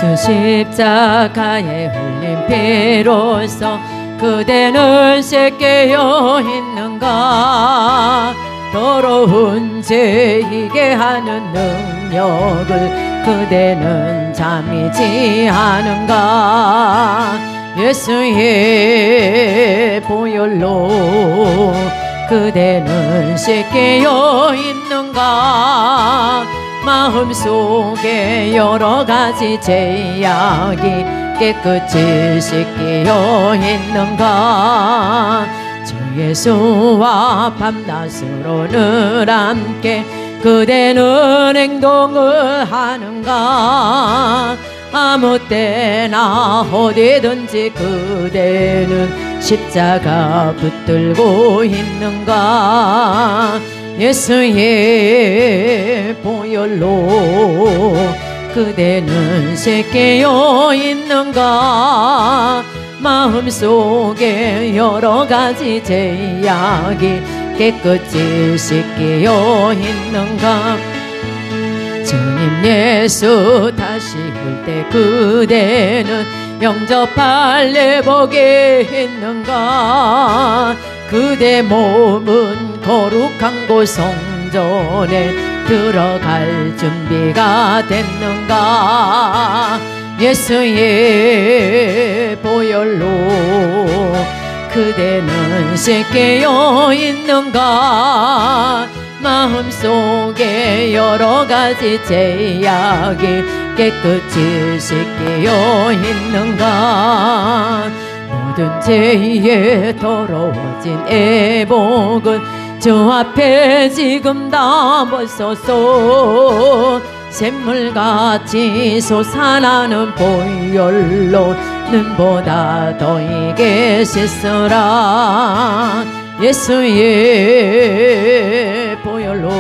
예수 십자가에 흘린 피로써 그대는 씻겨 있는가? 더러운 죄이게 하는 능력을 그대는 잠이지 않은가? 예수의 보혈로 그대는 씻겨 있는가? 마음속에 여러 가지 죄악이 깨끗이 씻겨 있는가? 주 예수와 밤낮으로는 함께 그대는 행동을 하는가? 아무 때나 어디든지 그대는 십자가 붙들고 있는가? 예수의 보혈로 그대는 씻겨 있는가? 마음속에 여러 가지 죄악이 깨끗이 씻겨 있는가? 주님 예수 다시 올 때 그대는 영접할 내복이 있는가? 그대 몸은 거룩한 곳 성전에 들어갈 준비가 됐는가? 예수의 보혈로 그대는 씻겨 있는가? 마음속에 여러 가지 죄악이 깨끗이 씻겨 있는가? 모든 죄에 더러워진 애복은 주 앞에 지금 담았소서. 샘물같이 솟아나는 보혈로 눈보다 더 이게 씻으라. 예수의 보혈로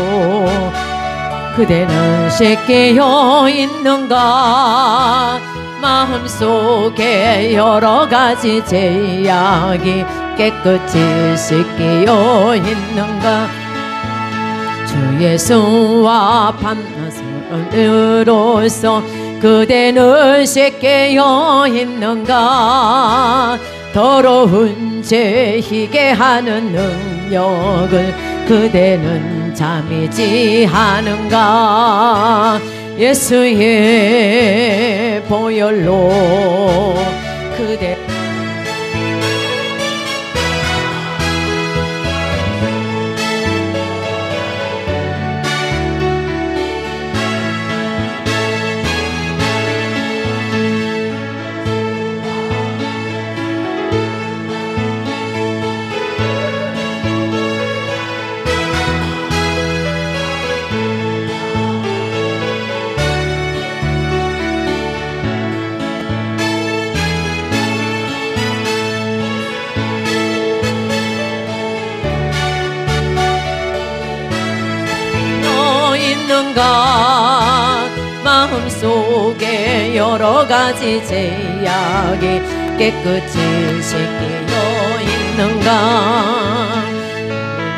그대는 씻겨 있는가? 마음속에 여러 가지 죄악이 깨끗이 씻겨 있는가? 주 예수와 밤낮으로서 그대는 씻겨 있는가? 더러운 죄이게 하는 능력을 그대는 잠이지 않은가? 예수의 보혈로 그대 마음속에 여러 가지 죄악이 깨끗이 씻겨 있는가?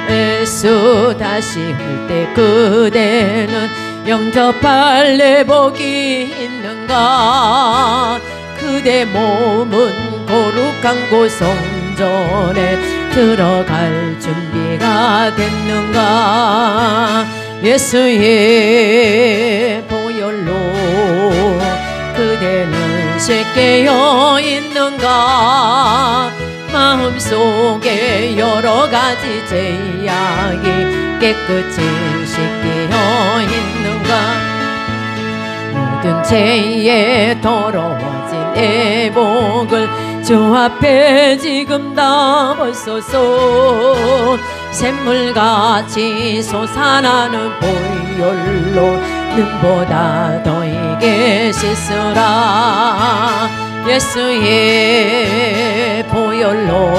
예수 다시 올 때 그대는 영접할 내복이 있는가? 그대 몸은 거룩한 곳 성전에 들어갈 준비가 됐는가? 예수의 보혈로 그대는 씻겨 있는가? 마음속에 여러 가지 죄악이 깨끗이 씻겨 있는가? 모든 죄에 더러워진 애복을 주 앞에 지금 담았소서. 샘물같이 솟아나는 보혈로 눈보다 더 이게 씻으라. 예수의 보혈로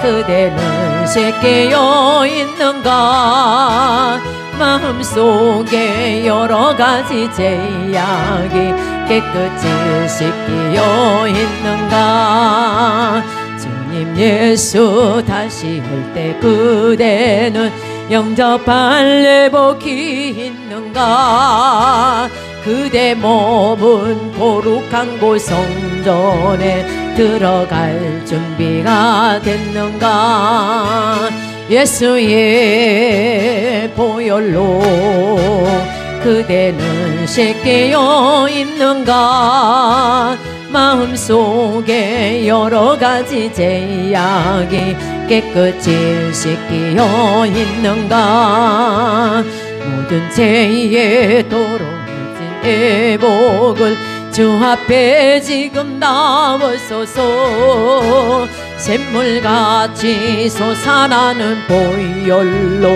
그대는 씻겨 있는가? 마음속에 여러 가지 죄악이 깨끗이 씻겨 있는가? 주님 예수 다시 올 때 그대는 영접할 내복이 있는가? 그대 몸은 거룩한 곳 성전에 들어갈 준비가 됐는가. 예수의 보혈로 그대는 씻겨 있는가. 마음속에 여러가지 죄악이 깨끗이 씻겨 있는가. 모든 죄에 더러워진 애복을 주 앞에 지금 나와서서 샘물같이 솟아나는 보혈로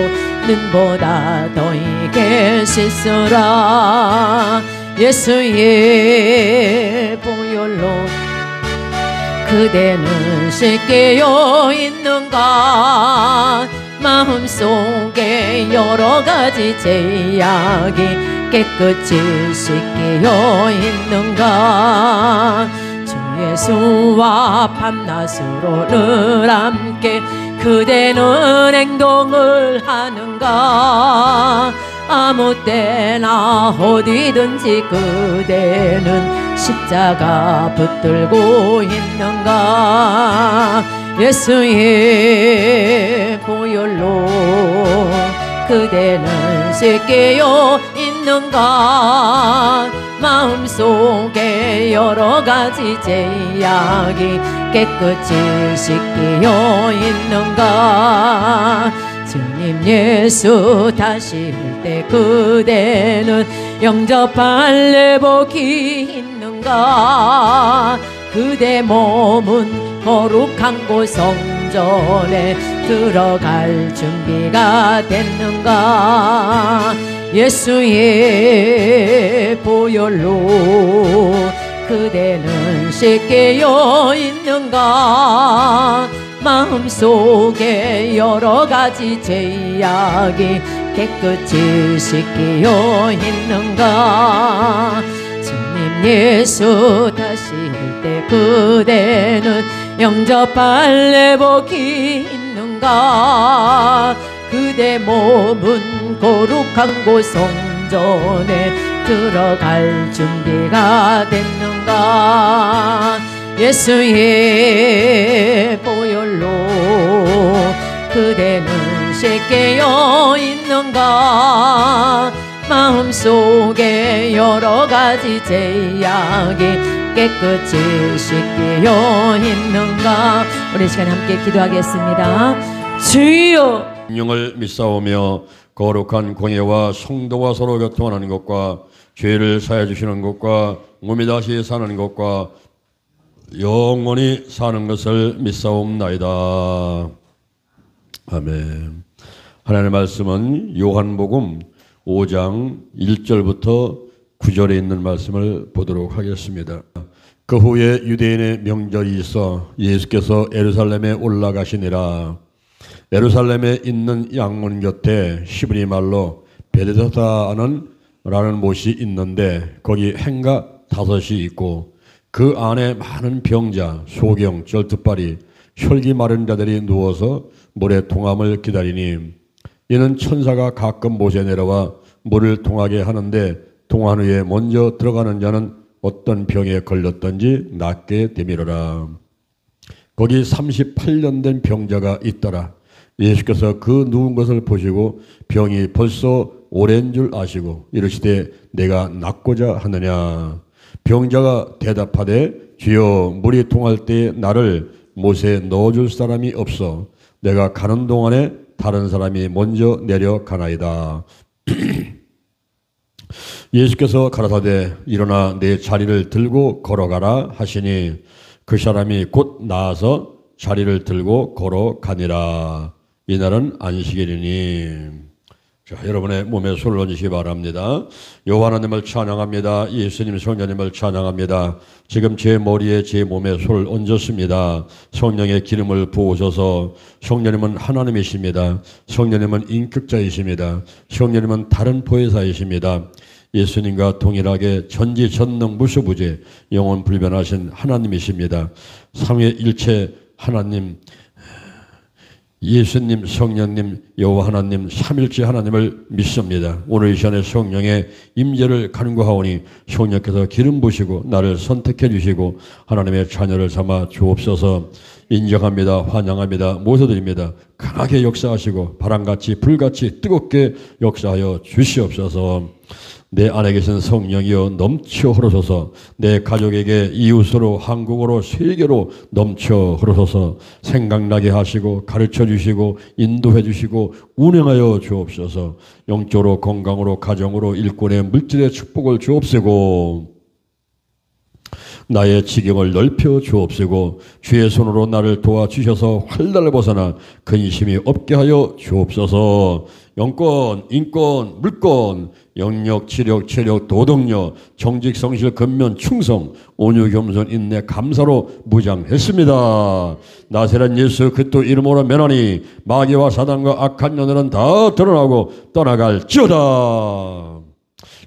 눈보다 더이게 씻으라. 예수의 보혈로 그대는 씻겨 있는가. 마음속에 여러가지 죄악이 깨끗이 씻겨 있는가. 주 예수와 밤낮으로 늘 함께 그대는 행동을 하는가. 아무 때나 어디든지 그대는 십자가 붙들고 있는가. 예수의 보혈로 그대는 씻겨 있는가. 마음속에 여러가지 죄악이 깨끗이 씻겨 있는가. 주님 예수 다시 올 때 그대는 영접할 내복이 있는가. 그대 몸은 거룩한 곳 성전에 들어갈 준비가 됐는가. 예수의 보혈로 그대는 씻겨 있는가. 마음속에 여러가지 죄악이 깨끗이 씻겨 있는가. 주님 예수 다시 올 때 그대는 영접할 내복이 있는가. 그대 몸은 거룩한 곳 성전에 들어갈 준비가 됐는가. 예수의 보혈로 그대는 씻겨 있는가. 마음속에 여러가지 죄악이 깨끗이 씻겨 있는가. 우리 시간 함께 기도하겠습니다. 주여, 성령을 믿사오며 거룩한 공예와 성도와 서로 교통하는 것과 죄를 사해 주시는 것과 몸이 다시 사는 것과 영원히 사는 것을 믿사옵나이다. 아멘. 하나님의 말씀은 요한복음 5장 1절부터 9절에 있는 말씀을 보도록 하겠습니다. 그 후에 유대인의 명절이 있어 예수께서 예루살렘에 올라가시니라. 예루살렘에 있는 양문 곁에 히브리 말로 베데스다라는 못이 있는데 거기 행가 5이 있고 그 안에 많은 병자, 소경, 절투발이, 혈기 마른 자들이 누워서 물의 통함을 기다리니 이는 천사가 가끔 못에 내려와 물을 통하게 하는데 통한 후에 먼저 들어가는 자는 어떤 병에 걸렸던지 낫게 되미르라. 거기 38년 된 병자가 있더라. 예수께서 그 누운 것을 보시고 병이 벌써 오랜 줄 아시고 이르시되 내가 낫고자 하느냐. 병자가 대답하되 주여 물이 통할 때에 나를 못에 넣어줄 사람이 없어 내가 가는 동안에 다른 사람이 먼저 내려가나이다. 예수께서 가라사대 일어나 내 자리를 들고 걸어가라 하시니 그 사람이 곧 나아서 자리를 들고 걸어가니라. 이날은 안식일이니. 자, 여러분의 몸에 손을 얹으시기 바랍니다. 여호와 하나님을 찬양합니다. 예수님 성령님을 찬양합니다. 지금 제 머리에 제 몸에 손을 얹었습니다. 성령의 기름을 부으셔서 성령님은 하나님이십니다. 성령님은 인격자이십니다. 성령님은 다른 보혜사이십니다. 예수님과 동일하게 전지전능무수부재 영원 불변하신 하나님이십니다. 삼위일체 하나님 예수님, 성령님, 여호와 하나님, 삼일째 하나님을 믿습니다. 오늘 이 시간에 성령의 임재를 간구하오니 성령께서 기름 부으시고 나를 선택해 주시고 하나님의 자녀를 삼아 주옵소서. 인정합니다. 환영합니다. 모셔드립니다. 강하게 역사하시고 바람같이 불같이 뜨겁게 역사하여 주시옵소서. 내 안에 계신 성령이여 넘쳐 흐르소서. 내 가족에게 이웃으로 한국어로 세계로 넘쳐 흐르소서. 생각나게 하시고 가르쳐 주시고 인도해 주시고 운행하여 주옵소서. 영적으로 건강으로 가정으로 일꾼의 물질의 축복을 주옵시고 나의 지경을 넓혀 주옵시고 주의 손으로 나를 도와주셔서 환난을 벗어나 근심이 없게 하여 주옵소서. 영권, 인권, 물권, 영력, 지력, 체력, 도덕력, 정직, 성실, 근면, 충성, 온유, 겸손, 인내, 감사로 무장했습니다. 나세란 예수 그리스도 이름으로 면하니 마귀와 사단과 악한 년들은 다 드러나고 떠나갈지어다.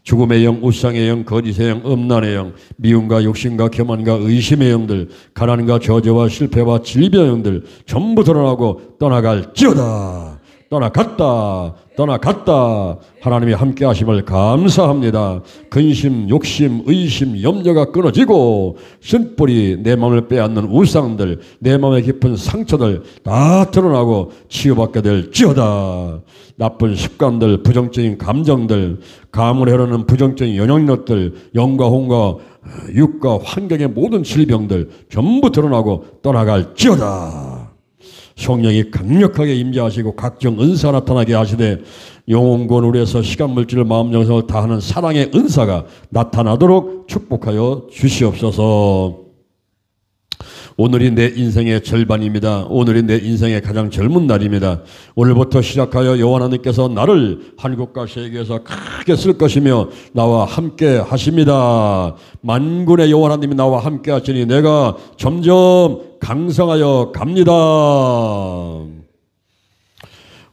죽음의 영, 우상의 영, 거짓의 영, 음란의 영, 미움과 욕심과 교만과 의심의 영들, 가난과 저주와 실패와 질병의 영들 전부 드러나고 떠나갈지어다. 떠나갔다. 하나님이 함께 하심을 감사합니다. 근심, 욕심, 의심, 염려가 끊어지고 쓴뿌리, 내 마음을 빼앗는 우상들, 내 마음의 깊은 상처들 다 드러나고 치유받게 될지어다. 나쁜 습관들, 부정적인 감정들, 감을 흐르는 부정적인 영향력들, 영과 혼과 육과 환경의 모든 질병들 전부 드러나고 떠나갈지어다. 성령이 강력하게 임재하시고 각종 은사 나타나게 하시되 영혼권 위에서 시간 물질을 마음 영성을 다하는 사랑의 은사가 나타나도록 축복하여 주시옵소서. 오늘이 내 인생의 절반입니다. 오늘이 내 인생의 가장 젊은 날입니다. 오늘부터 시작하여 여호와 하나님께서 나를 한국과 세계에서 크게 쓸 것이며 나와 함께 하십니다. 만군의 여호와 하나님이 나와 함께 하시니 내가 점점 강성하여 갑니다.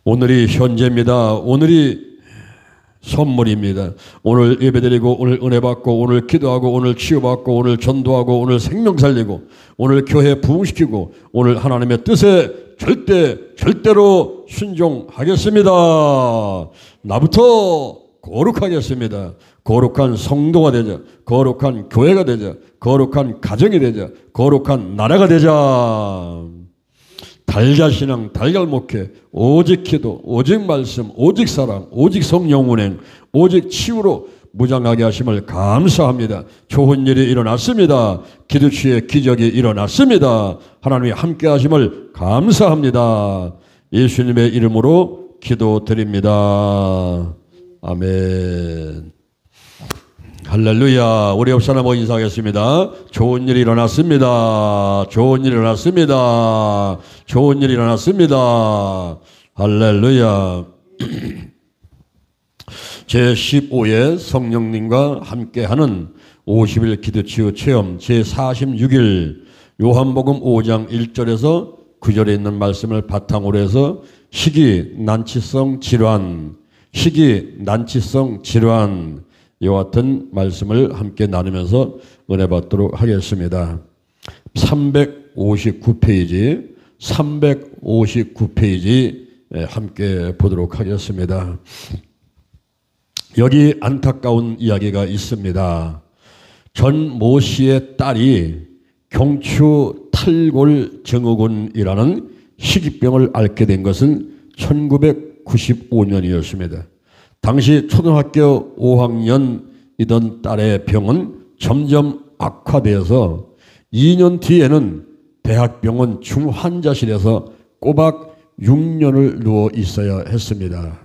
오늘이 현재입니다. 오늘이 선물입니다. 오늘 예배드리고 오늘 은혜 받고 오늘 기도하고 오늘 치유받고 오늘 전도하고 오늘 생명 살리고 오늘 교회 부흥시키고 오늘 하나님의 뜻에 절대로 순종하겠습니다. 나부터 거룩하겠습니다. 거룩한 성도가 되자. 거룩한 교회가 되자. 거룩한 가정이 되자. 거룩한 나라가 되자. 달걀신앙, 달걀목회, 오직 기도, 오직 말씀, 오직 사랑, 오직 성령 운행, 오직 치유로 무장하게 하심을 감사합니다. 좋은 일이 일어났습니다. 기도치의 기적이 일어났습니다. 하나님이 함께 하심을 감사합니다. 예수님의 이름으로 기도드립니다. 아멘. 할렐루야. 우리 옆 사람 인사하겠습니다. 좋은 일이 일어났습니다. 좋은 일이 일어났습니다. 좋은 일이 일어났습니다. 할렐루야. 제15회 성령님과 함께하는 50일 기도치유 체험 제46일 요한복음 5장 1절에서 9절에 있는 말씀을 바탕으로 해서 희귀 난치성 질환 이와 같은 말씀을 함께 나누면서 은혜 받도록 하겠습니다. 359페이지 함께 보도록 하겠습니다. 여기 안타까운 이야기가 있습니다. 전 모 씨의 딸이 경추 탈골 증후군이라는 희귀병을 앓게 된 것은 1995년이었습니다. 당시 초등학교 5학년이던 딸의 병은 점점 악화되어서 2년 뒤에는 대학병원 중환자실에서 꼬박 6년을 누워 있어야 했습니다.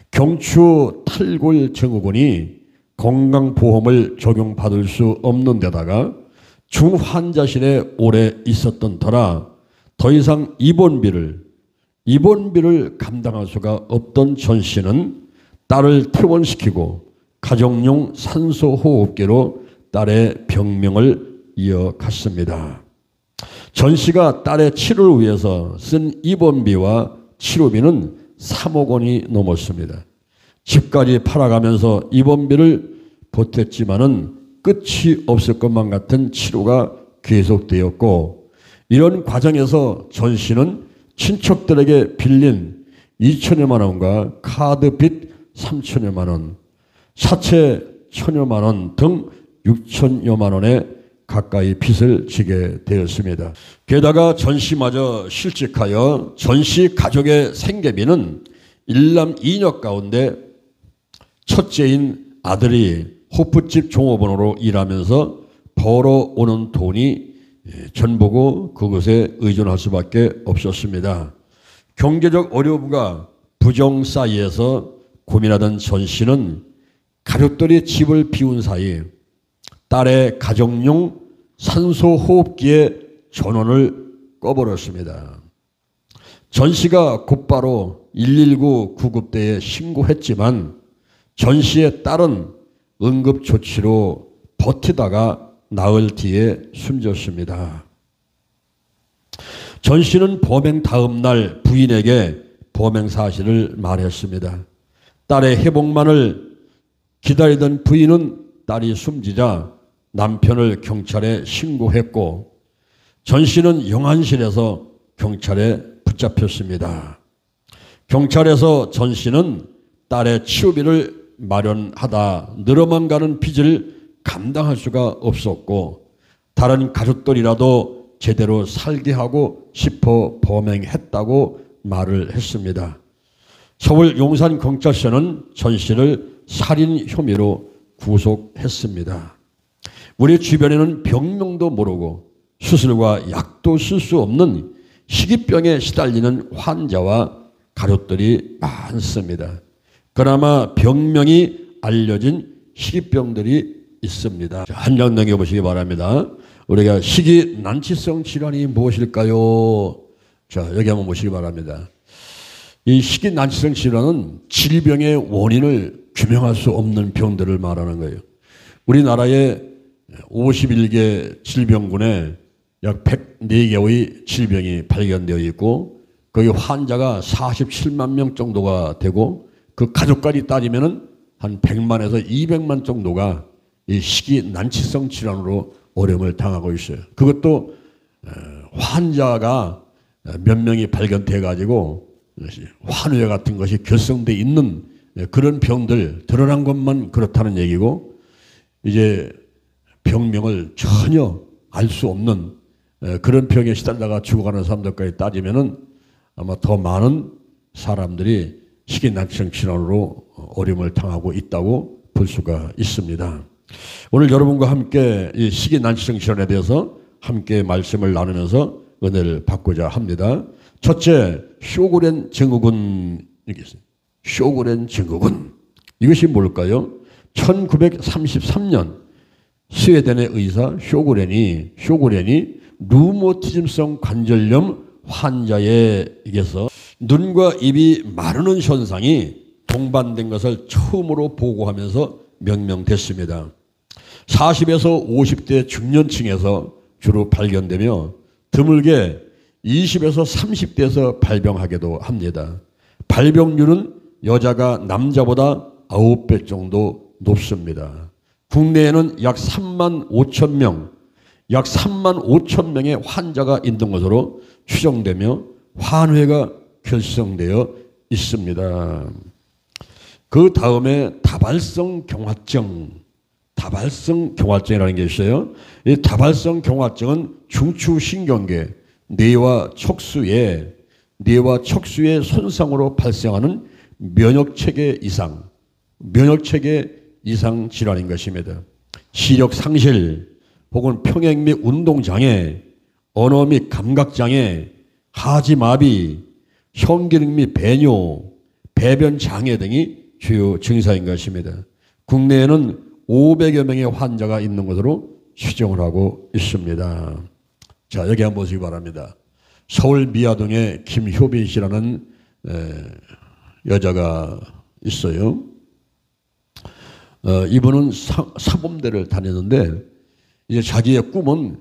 경추 탈골 증후군이 건강보험을 적용받을 수 없는 데다가 중환자실에 오래 있었던 터라 더 이상 입원비를 감당할 수가 없던 전 씨는 딸을 퇴원시키고 가정용 산소호흡기로 딸의 병명을 이어갔습니다. 전 씨가 딸의 치료를 위해서 쓴 입원비와 치료비는 3억 원이 넘었습니다. 집까지 팔아가면서 입원비를 보탰지만은 끝이 없을 것만 같은 치료가 계속되었고 이런 과정에서 전 씨는 친척들에게 빌린 2천여만 원과 카드빚 3천여만 원, 사채 1천여만 원 등 6천여만 원에 가까이 빚을 지게 되었습니다. 게다가 전씨마저 실직하여 전씨 가족의 생계비는 일남 2녀 가운데 첫째인 아들이 호프집 종업원으로 일하면서 벌어오는 돈이 전부고 그것에 의존할 수밖에 없었습니다. 경제적 어려움과 부정 사이에서 고민하던 전씨는 가족들이 집을 비운 사이 딸의 가정용 산소호흡기의 전원을 꺼버렸습니다. 전씨가 곧바로 119 구급대에 신고했지만 전씨의 딸은 응급조치로 버티다가 나흘 뒤에 숨졌습니다. 전씨는 범행 다음 날 부인에게 범행 사실을 말했습니다. 딸의 회복만을 기다리던 부인은 딸이 숨지자 남편을 경찰에 신고했고 전씨는 영안실에서 경찰에 붙잡혔습니다. 경찰에서 전씨는 딸의 치료비를 마련하다 늘어만 가는 빚을 감당할 수가 없었고 다른 가족들이라도 제대로 살게 하고 싶어 범행했다고 말을 했습니다. 서울 용산경찰서는 전씨를 살인 혐의로 구속했습니다. 우리 주변에는 병명도 모르고 수술과 약도 쓸 수 없는 희귀병에 시달리는 환자와 가족들이 많습니다. 그나마 병명이 알려진 희귀병들이 있습니다. 한 장 넘겨보시기 바랍니다. 우리가 희귀난치성 질환이 무엇일까요? 자, 여기 한번 보시기 바랍니다. 이 희귀난치성 질환은 질병의 원인을 규명할 수 없는 병들을 말하는 거예요. 우리나라에 51개 질병군에 약 104개의 질병이 발견되어 있고 거기 환자가 47만 명 정도가 되고 그 가족까지 따지면 한 100만에서 200만 정도가 이 희귀난치성 질환으로 어려움을 당하고 있어요. 그것도 환자가 몇 명이 발견돼 가지고 환우회 같은 것이 결성돼 있는 그런 병들 드러난 것만 그렇다는 얘기고 이제 병명을 전혀 알 수 없는 그런 병에 시달다가 죽어가는 사람들까지 따지면은 아마 더 많은 사람들이 희귀난치성 질환으로 어려움을 당하고 있다고 볼 수가 있습니다. 오늘 여러분과 함께 이 희귀난치성 질환에 대해서 함께 말씀을 나누면서 은혜를 받고자 합니다. 첫째, 쇼그렌 증후군. 여기 있어요. 쇼그렌 증후군. 이것이 뭘까요? 1933년 스웨덴의 의사 쇼그렌이 루머티즘성 관절염 환자에게서 눈과 입이 마르는 현상이 동반된 것을 처음으로 보고하면서 명명됐습니다. 40에서 50대 중년층에서 주로 발견되며 드물게 20에서 30대에서 발병하기도 합니다. 발병률은 여자가 남자보다 9배 정도 높습니다. 국내에는 약 3만 5천 명의 환자가 있는 것으로 추정되며 환회가 결성되어 있습니다. 그 다음에 다발성 경화증이라는 게 있어요. 이 다발성 경화증은 중추신경계, 뇌와 척수의 손상으로 발생하는 면역체계 이상 질환인 것입니다. 시력 상실 혹은 평행 및 운동장애, 언어 및 감각장애, 하지마비, 현기능 및 배뇨, 배변장애 등이 주요 증상인 것입니다. 국내에는 500여 명의 환자가 있는 것으로 추정을 하고 있습니다. 자, 여기 한번 보시기 바랍니다. 서울 미아동에 김효빈 씨라는 여자가 있어요. 이분은 사범대를 다녔는데 이제 자기의 꿈은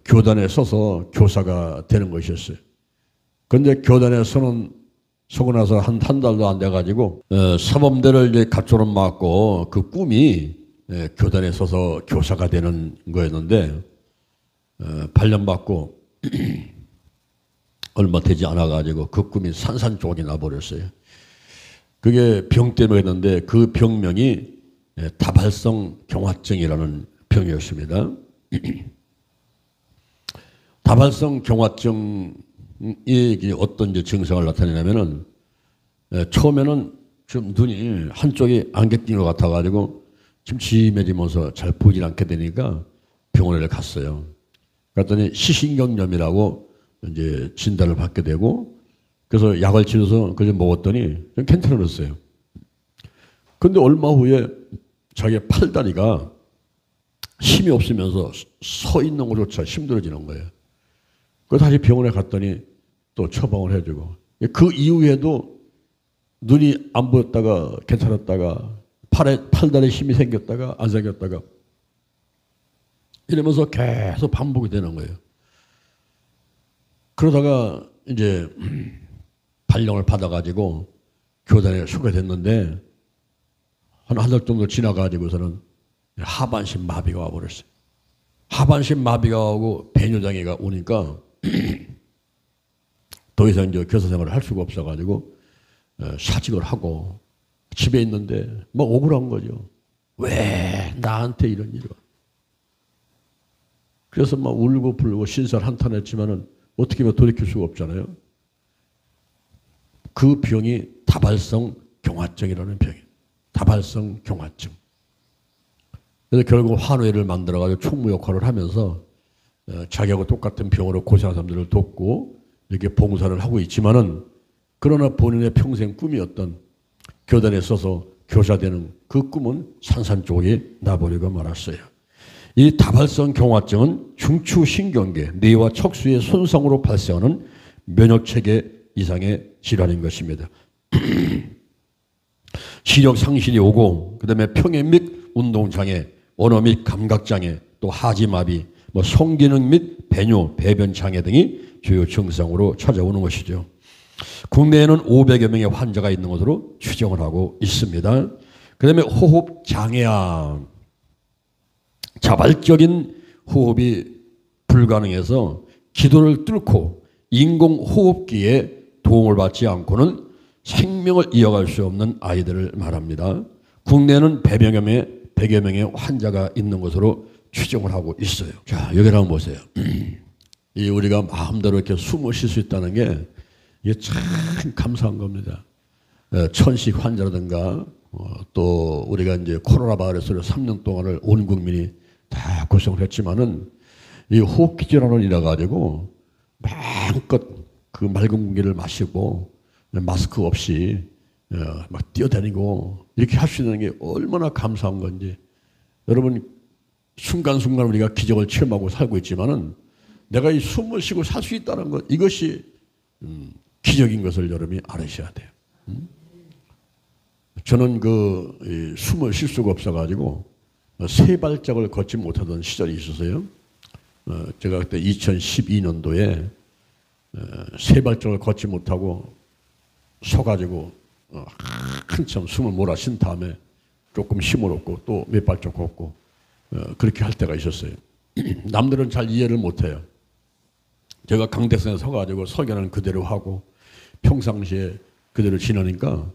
교단에 서서 교사가 되는 것이었어요. 그런데 교단에 서고 나서 한 달도 안 돼가지고 사범대를 이제 갑조를 맞고 그 꿈이 교단에 서서 교사가 되는 거였는데 8년 받고 얼마 되지 않아가지고 그 꿈이 산산조각이 나버렸어요. 그게 병 때문에 했는데 그 병명이 다발성 경화증이라는 병이었습니다. 다발성 경화증이 어떤 이제 증상을 나타내냐면은 처음에는 좀 눈이 한쪽이 안개 낀 것 같아가지고 침침해지면서 잘 보질 않게 되니까 병원에 갔어요. 갔더니 시신경염이라고 이제 진단을 받게 되고 그래서 약을 치료해서 그걸 먹었더니 좀 괜찮아졌어요. 근데 얼마 후에 자기 팔다리가 힘이 없으면서 서 있는 것조차 힘들어지는 거예요. 그래서 다시 병원에 갔더니 또 처방을 해주고 그 이후에도 눈이 안 보였다가 괜찮았다가 팔다리에 힘이 생겼다가 안 생겼다가 이러면서 계속 반복이 되는 거예요. 그러다가 이제 발령을 받아가지고 교단에 소개됐는데 한 달 정도 지나가지고서는 하반신 마비가 와버렸어요. 하반신 마비가 오고 배뇨장애가 오니까 더 이상 이제 교사 생활을 할 수가 없어가지고 사직을 하고 집에 있는데 막 억울한 거죠. 왜 나한테 이런 일이 와? 그래서 막 울고 불고 신살 한탄했지만은 어떻게 보면 돌이킬 수가 없잖아요. 그 병이 다발성 경화증이라는 병이에요. 다발성 경화증. 그래서 결국 환우회를 만들어가지고 총무 역할을 하면서 자기하고 똑같은 병으로 고생하는 사람들을 돕고 이렇게 봉사를 하고 있지만은 그러나 본인의 평생 꿈이었던 교단에 서서 교사되는 그 꿈은 산산조각이 나버리고 말았어요. 이 다발성 경화증은 중추신경계, 뇌와 척수의 손상으로 발생하는 면역체계 이상의 질환인 것입니다. 시력 상실이 오고 그다음에 평행 및 운동장애, 언어 및 감각장애, 또 하지마비, 성기능 및 배뇨, 배변장애 등이 주요 증상으로 찾아오는 것이죠. 국내에는 500여 명의 환자가 있는 것으로 추정을 하고 있습니다. 그다음에 호흡장애암, 자발적인 호흡이 불가능해서 기도를 뚫고 인공호흡기에 도움을 받지 않고는 생명을 이어갈 수 없는 아이들을 말합니다. 국내에는 100여 명의 환자가 있는 것으로 추정을 하고 있어요. 자, 여기를 한번 보세요. 이 우리가 마음대로 이렇게 숨을 쉴 수 있다는 게 이게 참 감사한 겁니다. 천식 환자라든가 또 우리가 이제 코로나 바이러스로 3년 동안을 온 국민이 다 고생을 했지만은 이 호흡기 질환을 인해 가지고 마음껏 그 맑은 공기를 마시고 마스크 없이 막 뛰어다니고 이렇게 할 수 있는 게 얼마나 감사한 건지. 여러분 순간순간 우리가 기적을 체험하고 살고 있지만은 내가 이 숨을 쉬고 살 수 있다는 것, 이것이 기적인 것을 여러분이 알으셔야 돼요. 저는 그 숨을 쉴 수가 없어가지고 세 발짝을 걷지 못하던 시절이 있었어요. 제가 그때 2012년도에 세 발짝을 걷지 못하고 서가지고 한참 숨을 몰아쉰 다음에 조금 힘을 얻고 또 몇 발짝 걷고 그렇게 할 때가 있었어요. 남들은 잘 이해를 못해요. 제가 강대상에 서가지고 설교는 그대로 하고 평상시에 그대로 지내니까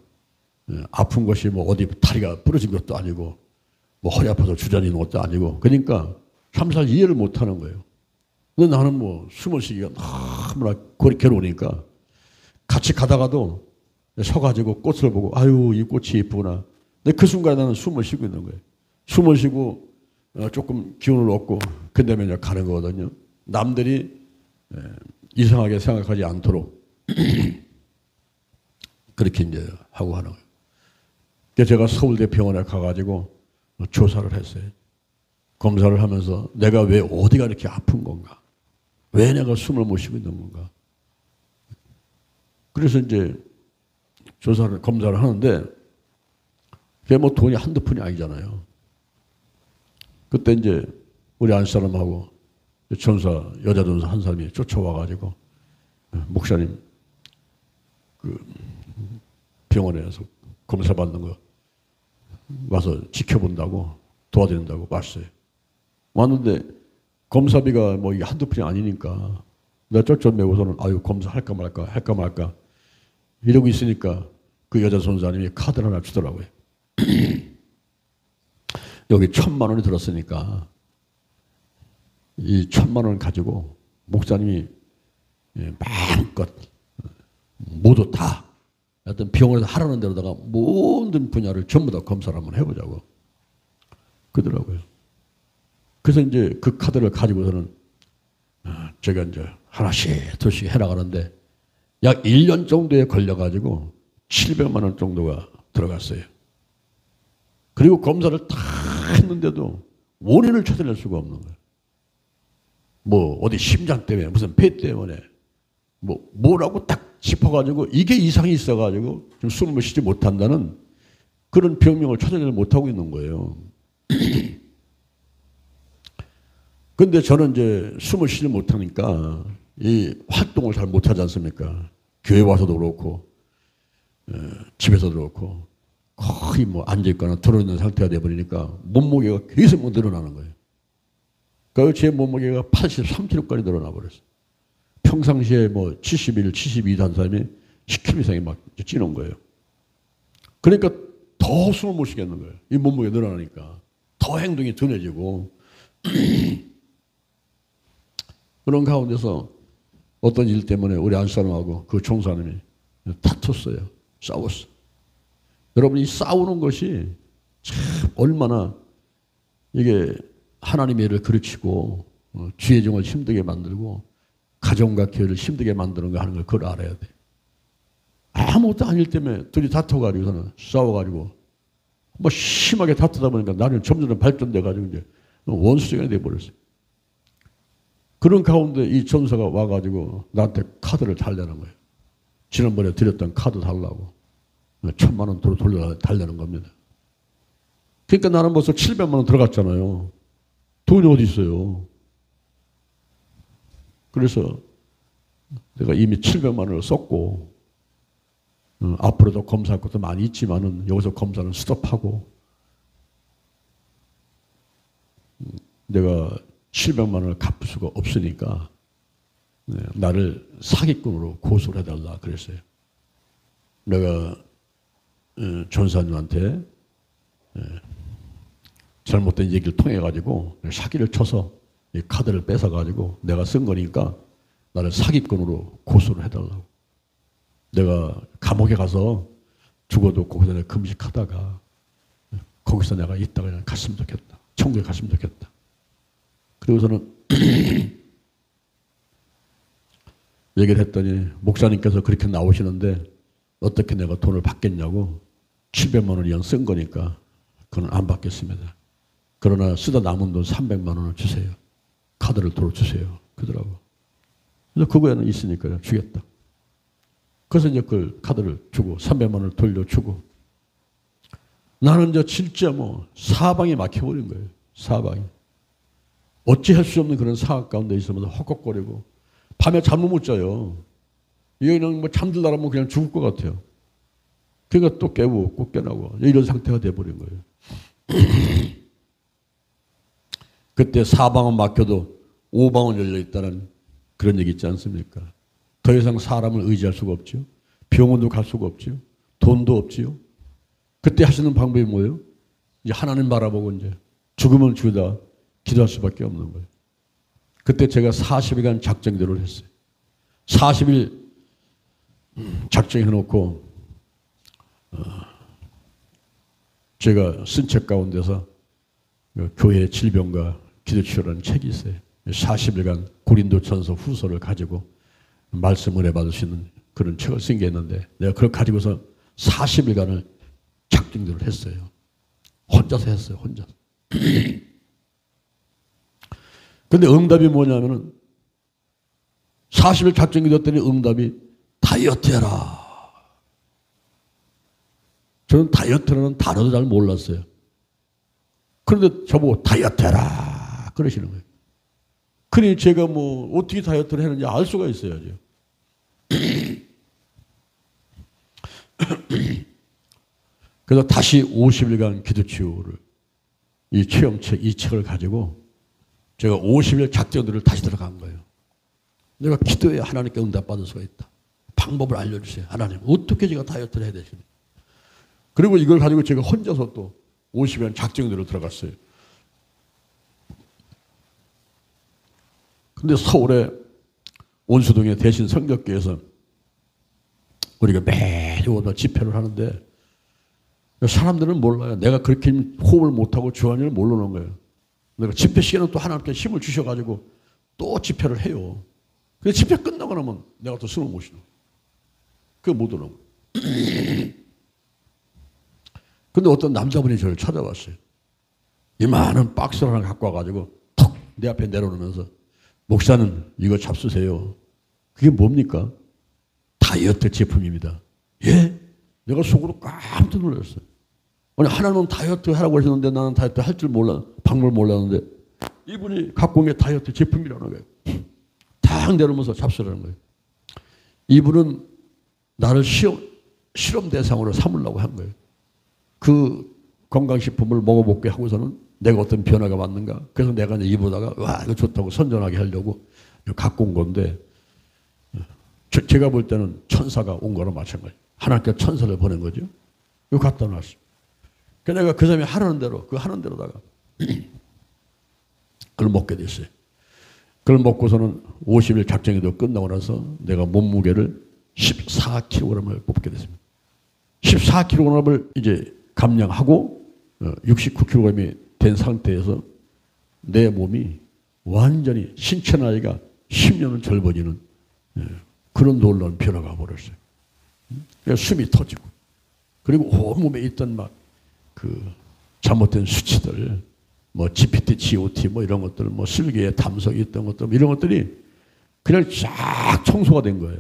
아픈 것이 뭐 어디 다리가 부러진 것도 아니고 뭐 허리 아파서 주저앉는 것도 아니고 그러니까 참 잘 이해를 못하는 거예요. 근데 나는 뭐 숨을 쉬기가 너무나 괴로우니까 같이 가다가도 서가지고 꽃을 보고 아유 이 꽃이 예쁘구나. 근데 그 순간에 나는 숨을 쉬고 있는 거예요. 숨을 쉬고 조금 기운을 얻고 그 다음에 이제 가는 거거든요. 남들이 이상하게 생각하지 않도록 그렇게 이제 하고 하는 거예요. 그래서 제가 서울대 병원에 가가지고 조사를 했어요. 검사를 하면서 내가 왜 어디가 이렇게 아픈 건가? 왜 내가 숨을 못 쉬고 있는 건가? 그래서 이제 검사를 하는데 그게 뭐 돈이 한두 푼이 아니잖아요. 그때 이제 우리 안사람하고 여자 전사 한 사람이 쫓아와가지고 목사님 그 병원에서 검사 받는 거 와서 지켜본다고 도와드린다고 왔어요. 왔는데 검사비가 뭐 이게 한두 푼이 아니니까 내가 쫄쫄 매고서는 아유 검사할까 말까 할까 말까 이러고 있으니까 그 여자 선사님이 카드를 하나 주더라고요. 여기 1,000만 원이 들었으니까 이 1,000만 원 가지고 목사님이 마음껏 모두 다 어떤 병원에서 하라는 대로다가 모든 분야를 전부 다 검사를 한번 해보자고 그러더라고요. 그래서 이제 그 카드를 가지고서는 제가 이제 하나씩 둘씩 해나가는데 약 1년 정도에 걸려가지고 700만 원 정도가 들어갔어요. 그리고 검사를 다 했는데도 원인을 찾아낼 수가 없는 거예요. 뭐 어디 심장 때문에 무슨 폐 때문에 뭐라고 딱 짚어가지고 이게 이상이 있어가지고 좀 숨을 쉬지 못한다는 그런 병명을 찾아내지 못하고 있는 거예요. 근데 저는 이제 숨을 쉬지 못하니까 이 활동을 잘 못하지 않습니까? 교회 와서도 그렇고 집에서도 그렇고 거의 뭐 앉아있거나 들어있는 상태가 돼버리니까 몸무게가 계속 늘어나는 거예요. 그래서 제 몸무게가 83kg까지 늘어나 버렸어요. 평상시에 뭐 71, 72도 한 사람이 10kg 이상이 막 찌는 거예요. 그러니까 더 숨을 못 쉬겠는 거예요. 이 몸무게 늘어나니까. 더 행동이 둔해지고. 그런 가운데서 어떤 일 때문에 우리 안사람하고 그 총사님이 다퉜어요. 싸웠어. 여러분, 이 싸우는 것이 참 얼마나 이게 하나님의 일을 그르치고 주의 종을 힘들게 만들고 가정과 교회를 힘들게 만드는가 하는 걸 그걸 알아야 돼. 아무것도 아닐 때문에 둘이 다퉈가지고서는 싸워가지고 뭐 심하게 다투다 보니까 나는 점점 발전돼가지고 이제 원수쟁이 돼버렸어요. 그런 가운데 이 전사가 와가지고 나한테 카드를 달라는 거예요. 지난번에 드렸던 카드 달라고. 1,000만 원 돌려달라는 겁니다. 그러니까 나는 벌써 700만 원 들어갔잖아요. 돈이 어디 있어요. 그래서 내가 이미 700만 원을 썼고 앞으로도 검사할 것도 많이 있지만은 여기서 검사는 스톱하고 내가 700만 원을 갚을 수가 없으니까 나를 사기꾼으로 고소를 해달라 그랬어요. 내가 전사님한테 잘못된 얘기를 통해 가지고 사기를 쳐서 이 카드를 뺏어 가지고 내가 쓴 거니까 나를 사기꾼으로 고소를 해달라고. 내가 감옥에 가서 죽어도 거기서 내가 금식하다가 거기서 내가 있다가 그냥 갔으면 좋겠다. 천국에 갔으면 좋겠다. 그리고서는 얘기를 했더니 목사님께서 그렇게 나오시는데 어떻게 내가 돈을 받겠냐고. 700만 원 이상 쓴 거니까 그건 안 받겠습니다. 그러나 쓰다 남은 돈 300만 원을 주세요. 카드를 도로 주세요. 그러더라고. 그래서 그거에는 있으니까 주겠다. 그래서 이제 그 카드를 주고 300만 원을 돌려주고 나는 이제 진짜 뭐 사방이 막혀버린 거예요. 사방이. 어찌할 수 없는 그런 상황 가운데 있으면서 헉헉거리고 밤에 잠을 못 자요. 이게 그냥 뭐 잠들다가 뭐 그냥 죽을 것 같아요. 그러니까 또 깨고 꼭 깨나고 이런 상태가 돼버린 거예요. 그때 사방은 막혀도 오방은 열려있다는 그런 얘기 있지 않습니까? 더 이상 사람을 의지할 수가 없죠. 병원도 갈 수가 없죠. 돈도 없지요. 그때 하시는 방법이 뭐예요? 이제 하나님 바라보고 이제 죽으면 주다 기도할 수밖에 없는 거예요. 그때 제가 40일간 작정대로 했어요. 40일 작정해놓고 제가 쓴 책 가운데서 교회의 질병과 기도치료라는 책이 있어요. 40일간 고린도전서 후서를 가지고 말씀을 해받을 수 있는 그런 책을 쓴 게 있는데 내가 그걸 가지고서 40일간을 작정대로 했어요. 혼자서 했어요. 혼자서. 근데 응답이 뭐냐면은 40일 작정이 됐더니 응답이 다이어트 해라. 저는 다이어트라는 단어도 잘 몰랐어요. 그런데 저보고 다이어트 해라 그러시는 거예요. 그러니 제가 뭐 어떻게 다이어트를 했는지 알 수가 있어야죠. 그래서 다시 50일간 기도치유를 이 체험책, 이 책을 가지고 제가 50일 작정들을 다시 들어간 거예요. 내가 기도해야 하나님께 응답받을 수가 있다. 방법을 알려주세요. 하나님 어떻게 제가 다이어트를 해야 되십니까? 그리고 이걸 가지고 제가 혼자서 또 50년 작정대로 들어갔어요. 근데 서울에 온수동에 대신 성격교에서 우리가 매주 집회를 하는데 사람들은 몰라요. 내가 그렇게 호흡을 못하고 주한이를 모르는 거예요. 내가 집회 시간은 또 하나님께 힘을 주셔가지고 또 집회를 해요. 근데 집회 끝나고 나면 내가 또 숨을 못 쉬는 거예요. 그게 못 오는 거예요. 근데 어떤 남자분이 저를 찾아왔어요. 이만한 박스를 하나 갖고 와가지고 턱 내 앞에 내려놓으면서 목사님 이거 잡수세요. 그게 뭡니까? 다이어트 제품입니다. 예? 내가 속으로 깜짝 놀랐어요. 아니 하나님은 다이어트 하라고 하셨는데 나는 다이어트 할 줄 몰라 방법을 몰랐는데 이분이 갖고 온 게 다이어트 제품이라는 거예요. 탁 내려오면서 잡수라는 거예요. 이분은 나를 실험 대상으로 삼으려고 한 거예요. 그 건강식품을 먹어볼게 하고서는 내가 어떤 변화가 왔는가. 그래서 내가 이제 입으다가 와 이거 좋다고 선전하게 하려고 갖고 온 건데 제가 볼 때는 천사가 온 거랑 마찬가지예요. 하나님께 천사를 보낸 거죠. 이거 갖다 놨어. 그래서 내가 그 사람이 하라는 대로 그 하는 대로다가 그걸 먹게 됐어요. 그걸 먹고서는 50일 작정이도 끝나고 나서 내가 몸무게를 14kg을 뽑게 됐습니다. 14kg을 이제 감량하고 69kg이 된 상태에서 내 몸이 완전히 신체 나이가 10년은 젊어지는 그런 놀라운 변화가 벌었어요. 숨이 터지고 그리고 온몸에 있던 막 그 잘못된 수치들 뭐 GPT, GOT 뭐 이런 것들 뭐 슬기에 담석이 있던 것들 이런 것들이 그냥 쫙 청소가 된 거예요.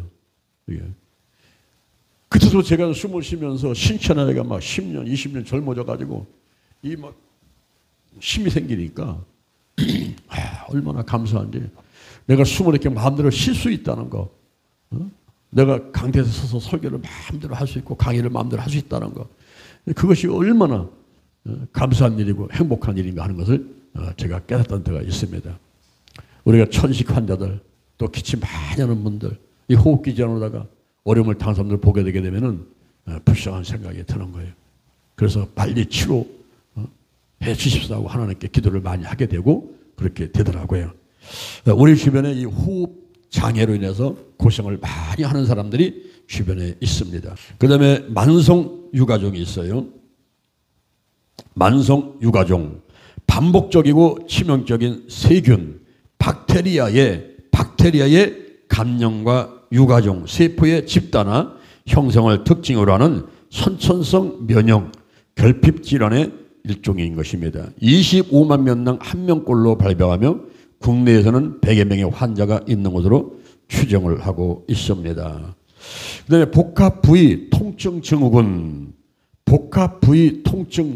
그때도 제가 숨을 쉬면서 신체 나이가 막 10년, 20년 젊어져 가지고 이 막 힘이 생기니까 얼마나 감사한지. 내가 숨을 이렇게 마음대로 쉴 수 있다는 거. 내가 강대에서 서서 설교를 마음대로 할 수 있고 강의를 마음대로 할 수 있다는 거. 그것이 얼마나 감사한 일이고 행복한 일인가 하는 것을 제가 깨닫던 때가 있습니다. 우리가 천식 환자들 또 기침 많이 하는 분들 이 호흡기 질환으로다가 어려움을 당한 사람들 보게 되게 되면은 불쌍한 생각이 드는 거예요. 그래서 빨리 치료해 주십시오 하고 하나님께 기도를 많이 하게 되고 그렇게 되더라고요. 우리 주변에 이 호흡 장애로 인해서 고생을 많이 하는 사람들이 주변에 있습니다. 그 다음에 만성 유가종이 있어요. 만성 유가종, 반복적이고 치명적인 세균, 박테리아의 감염과 유가종, 세포의 집단화 형성을 특징으로 하는 선천성 면역 결핍 질환의 일종인 것입니다. 25만 명당 1명꼴로 발병하며 국내에서는 100여 명의 환자가 있는 것으로 추정을 하고 있습니다. 그 다음에 복합부위 통증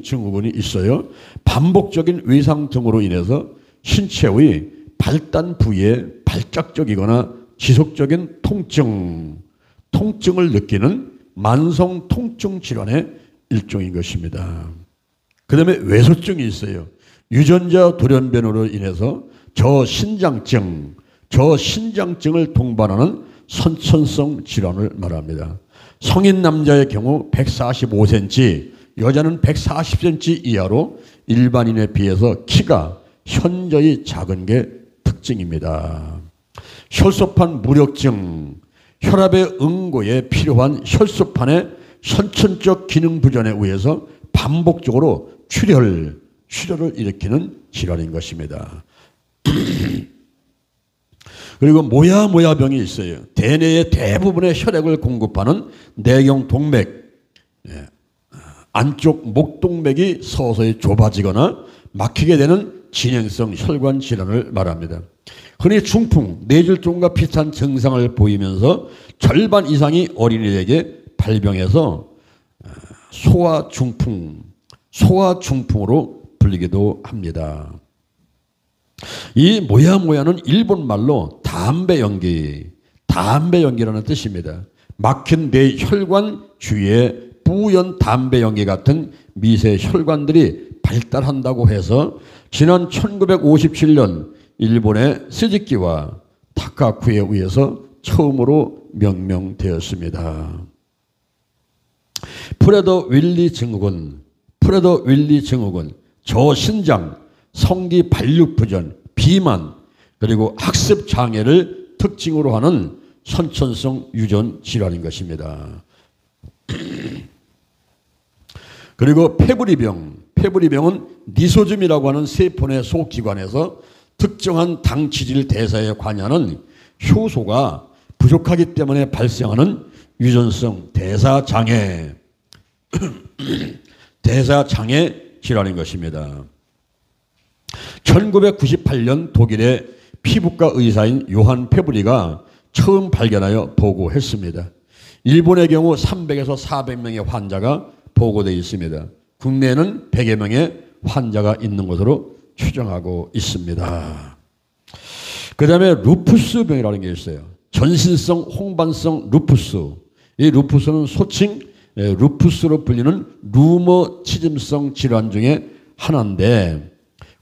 증후군이 있어요. 반복적인 외상 등으로 인해서 신체의 발단 부위에 발작적이거나 지속적인 통증을 느끼는 만성 통증 질환의 일종인 것입니다. 그 다음에 외소증이 있어요. 유전자 돌연변으로 인해서 저신장증을 동반하는 선천성 질환을 말합니다. 성인 남자의 경우 145cm, 여자는 140cm 이하로 일반인에 비해서 키가 현저히 작은 게 특징입니다. 혈소판 무력증, 혈압의 응고에 필요한 혈소판의 선천적 기능 부전에 의해서 반복적으로 출혈을 일으키는 질환인 것입니다. 그리고 모야모야병이 있어요. 대뇌의 대부분의 혈액을 공급하는 내경동맥, 안쪽 목동맥이 서서히 좁아지거나 막히게 되는 진행성 혈관 질환을 말합니다. 흔히 중풍, 뇌졸중과 비슷한 증상을 보이면서 절반 이상이 어린이에게 발병해서 소아중풍으로 불리기도 합니다. 이 모야모야는 일본 말로 담배연기라는 뜻입니다. 막힌 뇌 혈관 주위에 뿌연 담배연기 같은 미세 혈관들이 발달한다고 해서 지난 1957년 일본의 스즈키와 타카쿠에 의해서 처음으로 명명되었습니다. 프레더 윌리 증후군, 저신장, 성기 발육 부전, 비만, 그리고 학습 장애를 특징으로 하는 선천성 유전 질환인 것입니다. 그리고 페브리병은 니소즘이라고 하는 세포 내 소기관에서 특정한 당 지질 대사에 관여하는 효소가 부족하기 때문에 발생하는 유전성 대사장애 질환인 것입니다. 1998년 독일의 피부과 의사인 요한 페브리가 처음 발견하여 보고했습니다. 일본의 경우 300에서 400명의 환자가 보고되어 있습니다. 국내에는 100여 명의 환자가 있는 것으로 추정하고 있습니다. 그 다음에 루푸스병이라는 게 있어요. 전신성 홍반성 루푸스. 이 루푸스는 소칭 루푸스로 불리는 루머티즘성 질환 중에 하나인데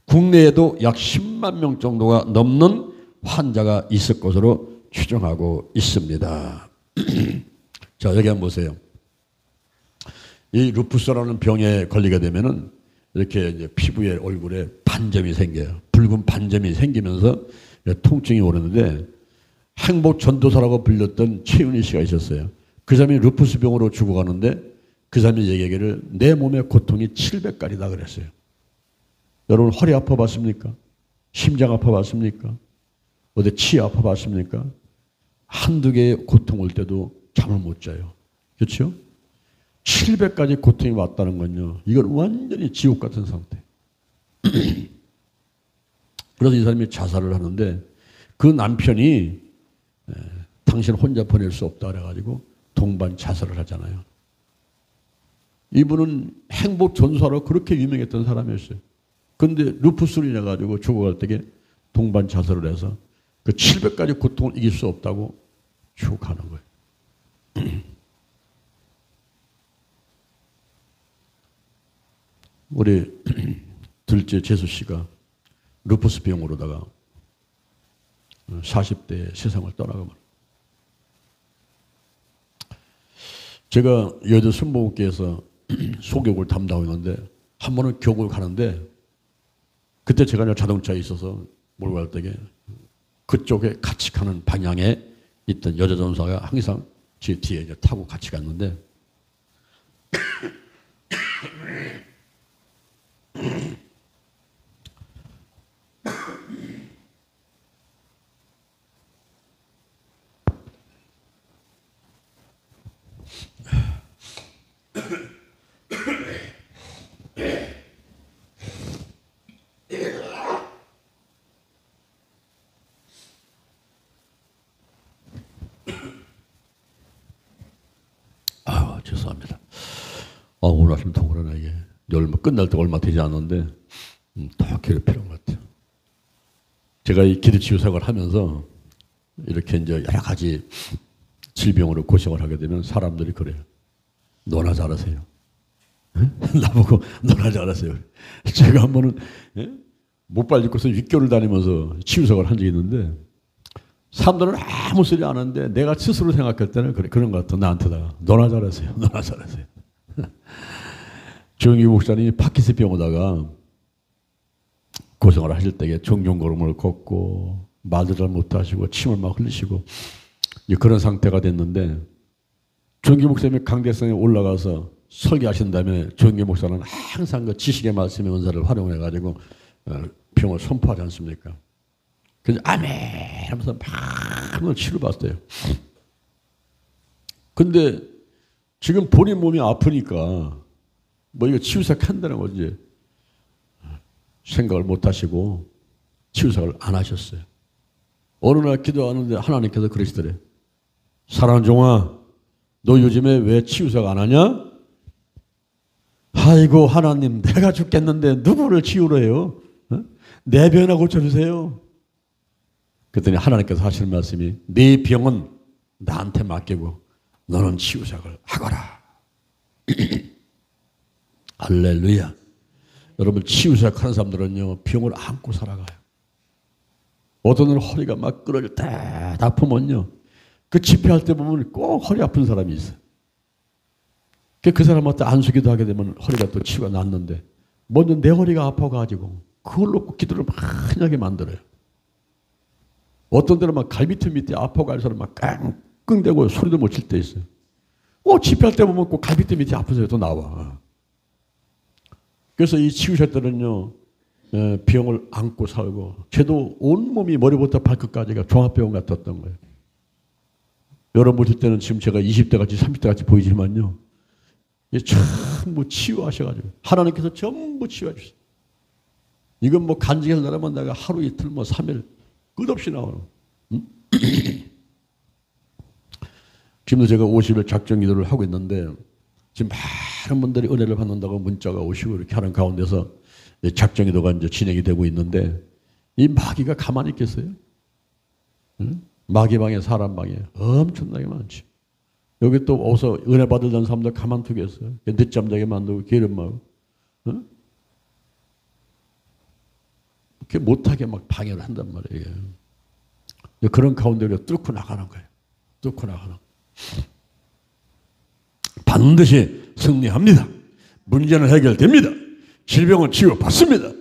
국내에도 약 10만 명 정도가 넘는 환자가 있을 것으로 추정하고 있습니다. 자, 여기 한번 보세요. 이 루푸스라는 병에 걸리게 되면은 이렇게 이제 피부에 얼굴에 반점이 생겨요. 붉은 반점이 생기면서 통증이 오르는데 행복 전도사라고 불렸던 최윤희 씨가 있었어요. 그 사람이 루푸스병으로 죽어가는데 그 사람이 얘기하기를 내 몸의 고통이 700가리다 그랬어요. 여러분 허리 아파봤습니까? 심장 아파봤습니까? 어디 치아 아파봤습니까? 한두 개의 고통 올 때도 잠을 못 자요. 그렇죠? 700가지 고통이 왔다는 건요. 이건 완전히 지옥 같은 상태. 그래서 이 사람이 자살을 하는데 그 남편이 당신 혼자 보낼 수 없다 그래가지고 동반 자살을 하잖아요. 이분은 행복 전사로 그렇게 유명했던 사람이었어요. 그런데 루푸스를 인해 가지고 죽어갈 때에 동반 자살을 해서 그 700가지 고통을 이길 수 없다고 쭉 가는 거예요. 우리 둘째 재수 씨가 루푸스 병으로다가 40대에 세상을 떠나가면 제가 여자 순복음교회에서 소교육을 담당하고 있는데 한 번은 교육을 가는데 그때 제가 자동차에 있어서 몰고 갈 때에 그쪽에 같이 가는 방향에 있던 여자 전사가 항상 제 뒤에 이제 타고 같이 갔는데 죄송합니다. 오늘 아침 동그라나 이게 얼마 끝날 때 얼마 되지 않았는데 더 괴롭히는 것 같아요. 제가 이 기도치유사역을 하면서 이렇게 이제 여러 가지 질병으로 고생을 하게 되면 사람들이 그래요. 너나 잘하세요. 나보고 너나 잘하세요. 제가 한 번은 목발 짚고서 6개월 다니면서 치유사역을 한 적이 있는데 사람들은 아무 소리 안 하는데 내가 스스로 생각할 때는 그런 것 같아. 나한테다가 너나 잘하세요. 너나 잘하세요. 조영기 목사님이 파킨슨병 오다가 고생을 하실 때에 종종걸음을 걷고 말도 잘 못하시고 침을 막 흘리시고 그런 상태가 됐는데 조영기 목사님이 강대성에 올라가서 설교하신 다음에 조영기 목사는 항상 그 지식의 말씀의 은사를 활용해 가지고 병을 선포하지 않습니까? 그래서 아멘 하면서 막 치료받았어요. 근데 지금 본인 몸이 아프니까 뭐 이거 치유사역 한다는 거지 생각을 못 하시고 치유사역을 안 하셨어요. 어느 날 기도하는데 하나님께서 그러시더래. 사랑하는 종아, 너 요즘에 왜 치유사역 안 하냐? 아이고 하나님, 내가 죽겠는데 누구를 치유로 해요? 내 병이나 고쳐주세요. 그랬더니 하나님께서 하시는 말씀이 네 병은 나한테 맡기고 너는 치유사역을 하거라. 할렐루야. 여러분 치유사역 하는 사람들은요 병을 안고 살아가요. 어떤 놈은 허리가 막 끌어질 때 아프면요. 그 집회할 때 보면 꼭 허리 아픈 사람이 있어요. 그 사람한테 안수기도 하게 되면 허리가 또 치유가 났는데 먼저 내 허리가 아파가지고 그걸 놓고 기도를 많이 하게 만들어요. 어떤 데는 막 갈비뼈 밑에 아파가지고 사람 막 끙끙대고 소리도 못 칠 때 있어요. 집회할 때 보면 꼭 갈비뼈 밑에 아픈 소리가 또 나와. 그래서 이 치유실 때는요, 병을 안고 살고, 저도 온몸이 머리부터 발끝까지가 종합병원 같았던 거예요. 여러분 보실 때는 지금 제가 20대 같이 30대 같이 보이지만요, 전부 치유하셔가지고, 하나님께서 전부 치유해 주셨어요. 이건 뭐 간증 하려면 내가 하루 이틀 뭐 3일 끝없이 나오는. 지금도 제가 50일 작정 기도를 하고 있는데, 지금 많은 분들이 은혜를 받는다고 문자가 오시고 이렇게 하는 가운데서 작정 기도가 이제 진행이 되고 있는데, 이 마귀가 가만히 있겠어요? 응? 마귀 방에 사람 방에 엄청나게 많지. 여기 또 어서 은혜 받으려는 사람들 가만두겠어요. 늦잠 자게 만들고 게으름하고, 응? 그렇게 못하게 막 방해를 한단 말이에요. 그런 가운데 우리가 뚫고 나가는 거예요. 뚫고 나가는. 반드시 승리합니다. 문제는 해결됩니다. 질병은 치유받습니다.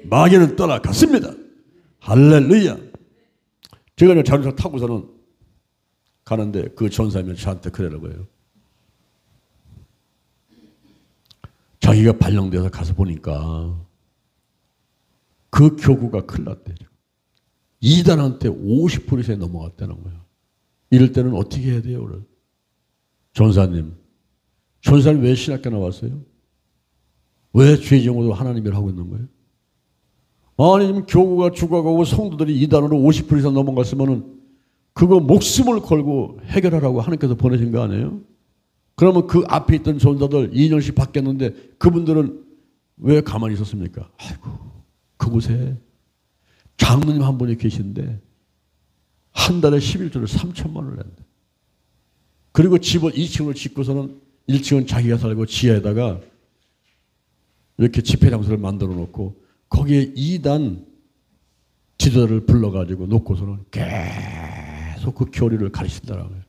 마귀는 떠나갔습니다. 할렐루야. 제가 자동차 타고서는 가는데 그 전사님이 저한테 그러는 거예요. 자기가 발령돼서 가서 보니까 그 교구가 큰일 났대요. 이단한테 50% 이상이 넘어갔다는 거예요. 이럴 때는 어떻게 해야 돼요? 오늘? 전사님 왜 신학교 나왔어요? 왜 죄정으로 하나님을 하고 있는 거예요? 아니, 교구가 죽어가고 성도들이 이단으로 50% 이상 넘어갔으면은 그거 목숨을 걸고 해결하라고 하나님께서 보내신 거 아니에요? 그러면 그 앞에 있던 전사들 2년씩 바뀌었는데 그분들은 왜 가만히 있었습니까? 아이고, 그곳에 장로님 한 분이 계신데 한 달에 11조를 3천만 원을 낸다. 그리고 집을 2층으로 짓고서는 1층은 자기가 살고 지하에다가 이렇게 집회 장소를 만들어 놓고 거기에 2단 지도자를 불러가지고 놓고서는 계속 그 교리를 가르친다는 거예요.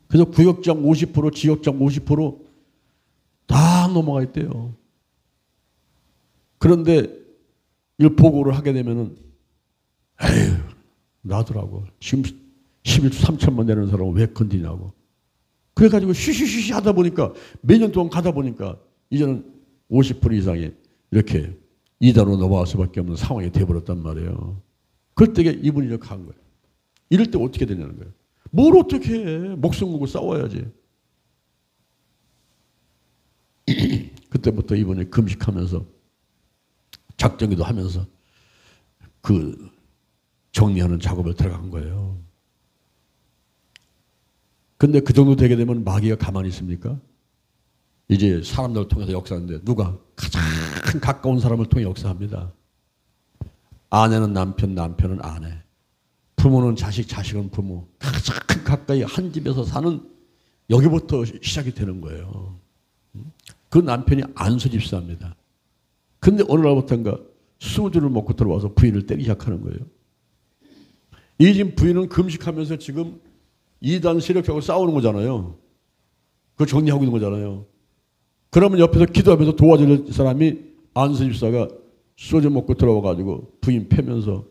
그래서 구역장 50%, 지역장 50%다 넘어가 있대요. 그런데 이걸 보고를 하게 되면은 에휴, 놔두라고. 지금 11조 3천만 내는 사람은 왜 건드냐고. 그래가지고 쉬쉬쉬쉬 하다 보니까 몇 년 동안 가다 보니까 이제는 50% 이상이 이렇게 이단으로 넘어갈 수밖에 없는 상황이 돼버렸단 말이에요. 그럴 때 이분이 이렇게 간 거예요. 이럴 때 어떻게 되냐는 거예요. 뭘 어떻게 해. 목숨 걸고 싸워야지. 그때부터 이분이 금식하면서 작정기도 하면서 그 정리하는 작업을 들어간 거예요. 근데 그 정도 되게 되면 마귀가 가만히 있습니까? 이제 사람들을 통해서 역사하는데 누가 가장 가까운 사람을 통해 역사합니다. 아내는 남편, 남편은 아내. 부모는 자식, 자식은 부모. 가장 가까이 한 집에서 사는 여기부터 시작이 되는 거예요. 그 남편이 안수 집사입니다. 근데 어느 날부터인가 소주를 먹고 들어와서 부인을 때리기 시작하는 거예요. 이 지금 부인은 금식하면서 지금 이단 세력하고 싸우는 거잖아요. 그거 정리하고 있는 거잖아요. 그러면 옆에서 기도하면서 도와줄 사람이 안수 집사가 소주 먹고 들어와가지고 부인 패면서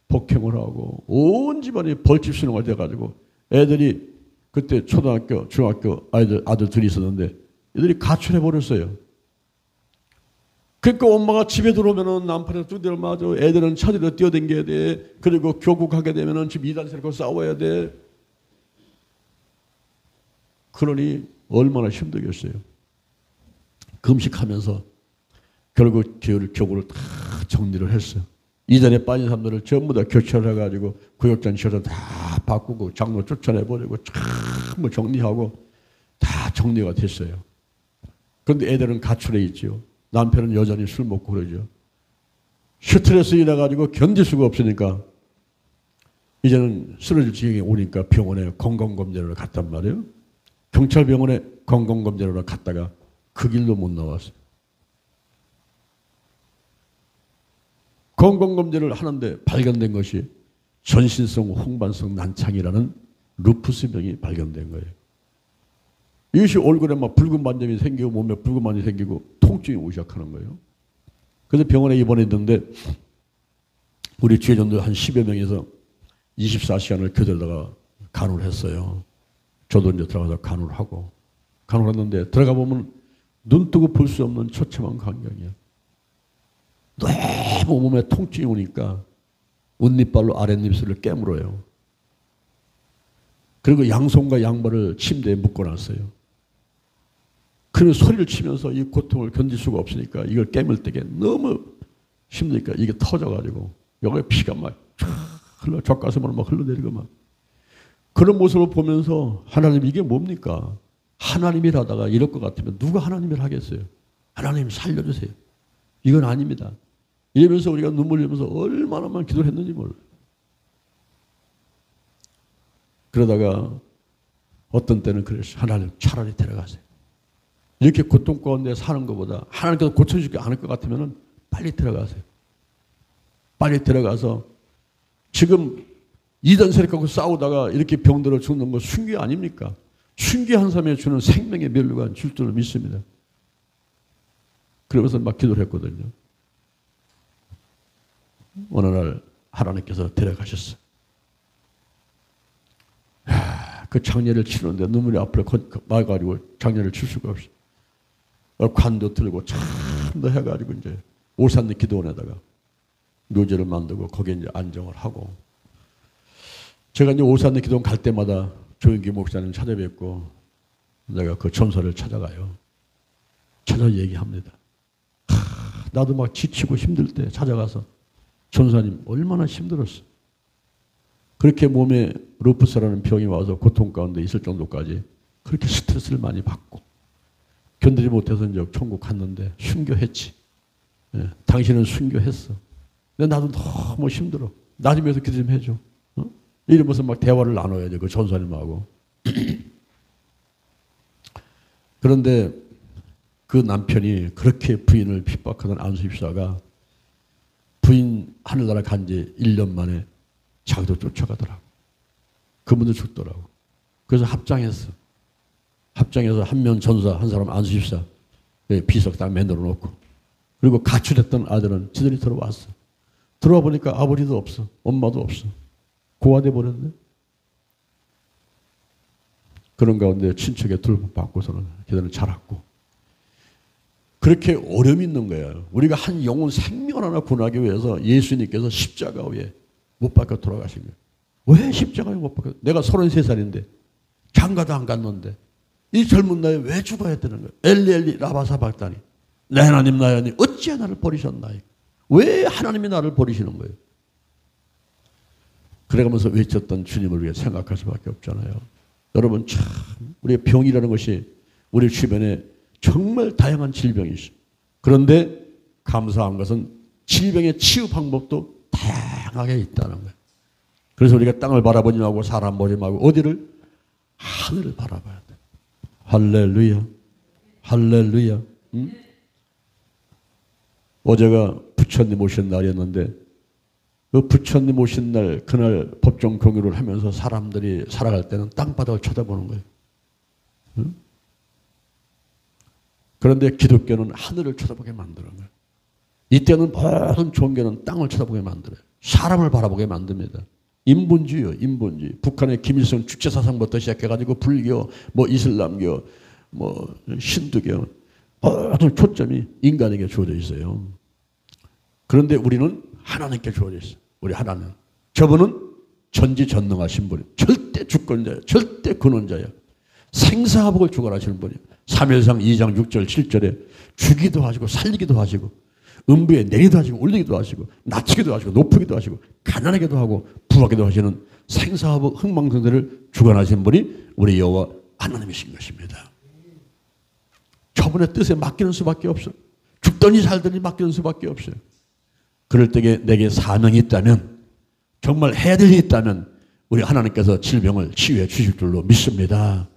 폭행을 하고 온 집안이 벌집 수능가 돼가지고 애들이 그때 초등학교, 중학교 아들 둘이 있었는데 애들이 가출해버렸어요. 그러니까 엄마가 집에 들어오면은 남편이 두대를 맞아. 애들은 찾으러 뛰어댕겨야 돼. 그리고 교국하게 되면은 집 이단 세력과 싸워야 돼. 그러니 얼마나 힘들겠어요. 금식하면서 결국 교구를 다 정리를 했어요. 이단에 빠진 사람들을 전부 다 교체를 해가지고 구역장 지어서 다 바꾸고 장로 쫓아내버리고 전부 정리하고 다 정리가 됐어요. 그런데 애들은 가출해 있죠. 남편은 여전히 술 먹고 그러죠. 스트레스 인해가지고 견딜 수가 없으니까 이제는 쓰러질 지경이 오니까 병원에 건강검진을 갔단 말이에요. 경찰병원에 건강검진을 갔다가 그 길도 못 나왔어요. 건강검진을 하는데 발견된 것이 전신성 홍반성 난창이라는 루푸스 병이 발견된 거예요. 이것이 얼굴에 막 붉은 반점이 생기고 몸에 붉은 반점이 생기고 통증이 오기 시작하는 거예요. 그래서 병원에 입원했는데 우리 지회전들 한 10여 명에서 24시간을 교대다가 간호를 했어요. 저도 이제 들어가서 간호를 하고 간호를 했는데 들어가 보면 눈 뜨고 볼 수 없는 처참한 광경이에요. 너무 몸에 통증이 오니까 웃니빨로 아랫입술을 깨물어요. 그리고 양손과 양발을 침대에 묶어놨어요. 그리고 소리를 치면서 이 고통을 견딜 수가 없으니까 이걸 깨물 때게 너무 힘드니까 이게 터져가지고 여기에 피가 막 흘러 젖가슴으로 막 흘러내리고 막 그런 모습을 보면서 하나님 이게 뭡니까? 하나님이라다가 이럴 것 같으면 누가 하나님을 하겠어요? 하나님 살려주세요. 이건 아닙니다. 이러면서 우리가 눈물 흘리면서 얼마나 많은 기도를 했는지 몰라요. 그러다가 어떤 때는 그랬어요. 하나님 차라리 데려가세요. 이렇게 고통 가운데 사는 것보다 하나님께서 고쳐주지 않을 것 같으면 빨리 데려가세요. 빨리 데려가서 지금 이단 세력하고 싸우다가 이렇게 병들어 죽는 건 순교 아닙니까? 순교한 사람에 주는 생명의 면류관 줄 줄을 믿습니다. 그러면서 막 기도를 했거든요. 어느 날 하나님께서 데려가셨어요. 그 장례를 치는데 눈물이 앞으로 막아가지고 장례를 칠 수가 없어요. 관도 들고 참도 해가지고 이제 오산리 기도원에다가 묘지를 만들고 거기에 이제 안정을 하고 제가 이제 오산리 기도원 갈 때마다 조영기 목사님 찾아뵙고 내가 그 전설을 찾아가요. 찾아 얘기합니다. 나도 막 지치고 힘들 때 찾아가서 전사님 얼마나 힘들었어. 그렇게 몸에 루푸스라는 병이 와서 고통 가운데 있을 정도까지 그렇게 스트레스를 많이 받고 견디지 못해서 이제 천국 갔는데 순교했지. 예, 당신은 순교했어. 근데 나도 너무 힘들어. 나 좀 위해서 기도 좀 해줘. 어? 이러면서 막 대화를 나눠야죠. 그 전사님하고. 그런데 그 남편이 그렇게 부인을 핍박하던 안수입사가 부인 하늘나라 간 지 1년 만에 자기도 쫓아가더라고. 그분도 죽더라고. 그래서 합장했어. 합장해서 한 명 전사, 한 사람 안수집사 비석 딱 만들어 놓고 그리고 가출했던 아들은 지들이 들어왔어. 들어와 보니까 아버지도 없어. 엄마도 없어. 고아돼 버렸네. 그런 가운데 친척의 돌봄받고서는 걔들은 자랐고 그렇게 어려움이 있는 거예요. 우리가 한 영혼 생명 하나 구원하기 위해서 예수님께서 십자가 위에 못 박혀 돌아가신 거예요. 왜 십자가에 못 박혀? 내가 33살인데 장가도 안 갔는데 이 젊은 나이에 왜 죽어야 되는 거예요? 엘리 라바사박다니 내 하나님 나의 하나님 어찌 나를 버리셨나이까? 왜 하나님이 나를 버리시는 거예요? 그래가면서 외쳤던 주님을 위해 생각할 수밖에 없잖아요. 여러분 참 우리의 병이라는 것이 우리 주변에 정말 다양한 질병이 있어요. 그런데 감사한 것은 질병의 치유 방법도 다양하게 있다는 거예요. 그래서 우리가 땅을 바라보지 말고 사람 보지 말고 어디를? 하늘을 바라봐야 돼. 할렐루야. 할렐루야. 응? 어제가 부처님 오신 날이었는데 그 부처님 오신 날 그날 법정 공유를 하면서 사람들이 살아갈 때는 땅바닥을 쳐다보는 거예요. 응? 그런데 기독교는 하늘을 쳐다보게 만드는 거예요. 이때는 모든 종교는 땅을 쳐다보게 만들어요. 사람을 바라보게 만듭니다. 인본주의요, 인본주의. 북한의 김일성 주체사상부터 시작해가지고 불교, 뭐 이슬람교, 뭐 신두교, 모든 초점이 인간에게 주어져 있어요. 그런데 우리는 하나님께 주어져 있어요. 우리 하나님. 저분은 전지전능하신 분이에요. 절대 주권자예요. 절대 근원자예요. 생사화복을 주관하시는 분이에요. 3일상 2장 6절 7절에 주기도 하시고 살리기도 하시고 음부에 내리기도 하시고 올리기도 하시고 낮추기도 하시고 높이기도 하시고 가난하게도 하고 부하게도 하시는 생사화복 흥망성쇠를 주관하시는 분이 우리 여호와 하나님이신 것입니다. 저분의 뜻에 맡기는 수밖에 없어요. 죽더니 살더니 맡기는 수밖에 없어요. 그럴 때에 내게 사명이 있다면 정말 해야 될 일이 있다면 우리 하나님께서 질병을 치유해 주실 줄로 믿습니다.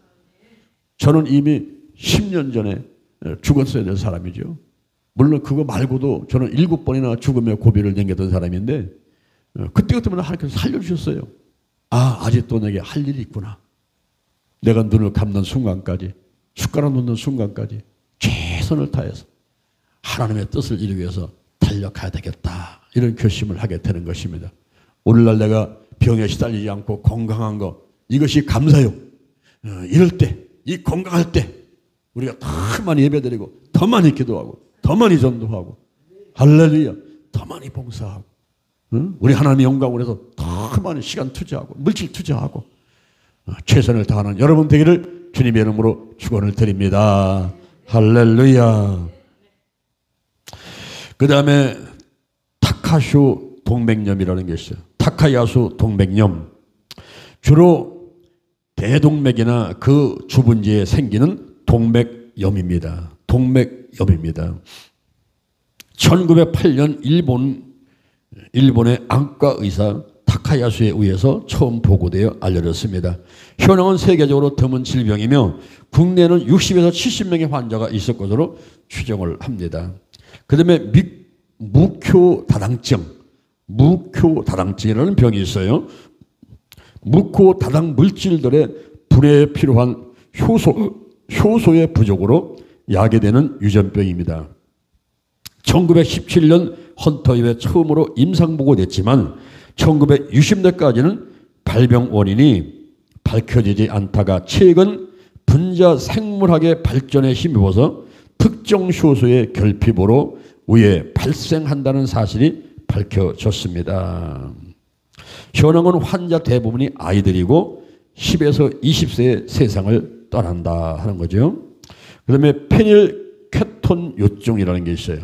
저는 이미 10년 전에 죽었어야 될 사람이죠. 물론 그거 말고도 저는 7번이나 죽음의 고비를 넘겼던 사람인데 그때 같으면 하나님께서 살려주셨어요. 아직도 내게 할 일이 있구나. 내가 눈을 감는 순간까지, 숟가락 놓는 순간까지 최선을 다해서 하나님의 뜻을 이루기 위해서 달려가야 되겠다. 이런 결심을 하게 되는 것입니다. 오늘날 내가 병에 시달리지 않고 건강한 거, 이것이 감사요. 이럴 때, 이 건강할 때 우리가 더 많이 예배드리고 더 많이 기도하고 더 많이 전도하고 할렐루야, 더 많이 봉사하고 우리 하나님의 영광을 위해서 더 많은 시간 투자하고 물질 투자하고 최선을 다하는 여러분 되기를 주님의 이름으로 축원을 드립니다. 할렐루야. 그 다음에 타카슈 동맥염이라는 게 있어요. 타카야수 동맥염. 주로 대동맥이나 그 주변지에 생기는 동맥염입니다. 동맥염입니다. 1908년 일본의 안과 의사 타카야수에 의해서 처음 보고되어 알려졌습니다. 현황은 세계적으로 드문 질병이며 국내에는 60에서 70명의 환자가 있을 것으로 추정을 합니다. 그 다음에 무효다당증이라는 병이 있어요. 무효다당 물질들의 분해에 필요한 효소의 부족으로 야기되는 유전병입니다. 1917년 헌터 이후에 처음으로 임상보고됐지만 1960년까지는 발병 원인이 밝혀지지 않다가 최근 분자 생물학의 발전에 힘입어서 특정 효소의 결핍으로 의해 발생한다는 사실이 밝혀졌습니다. 현황은 환자 대부분이 아이들이고 10에서 20세의 세상을 떠난다 하는 거죠. 그 다음에 페닐케톤 요증이라는 게 있어요.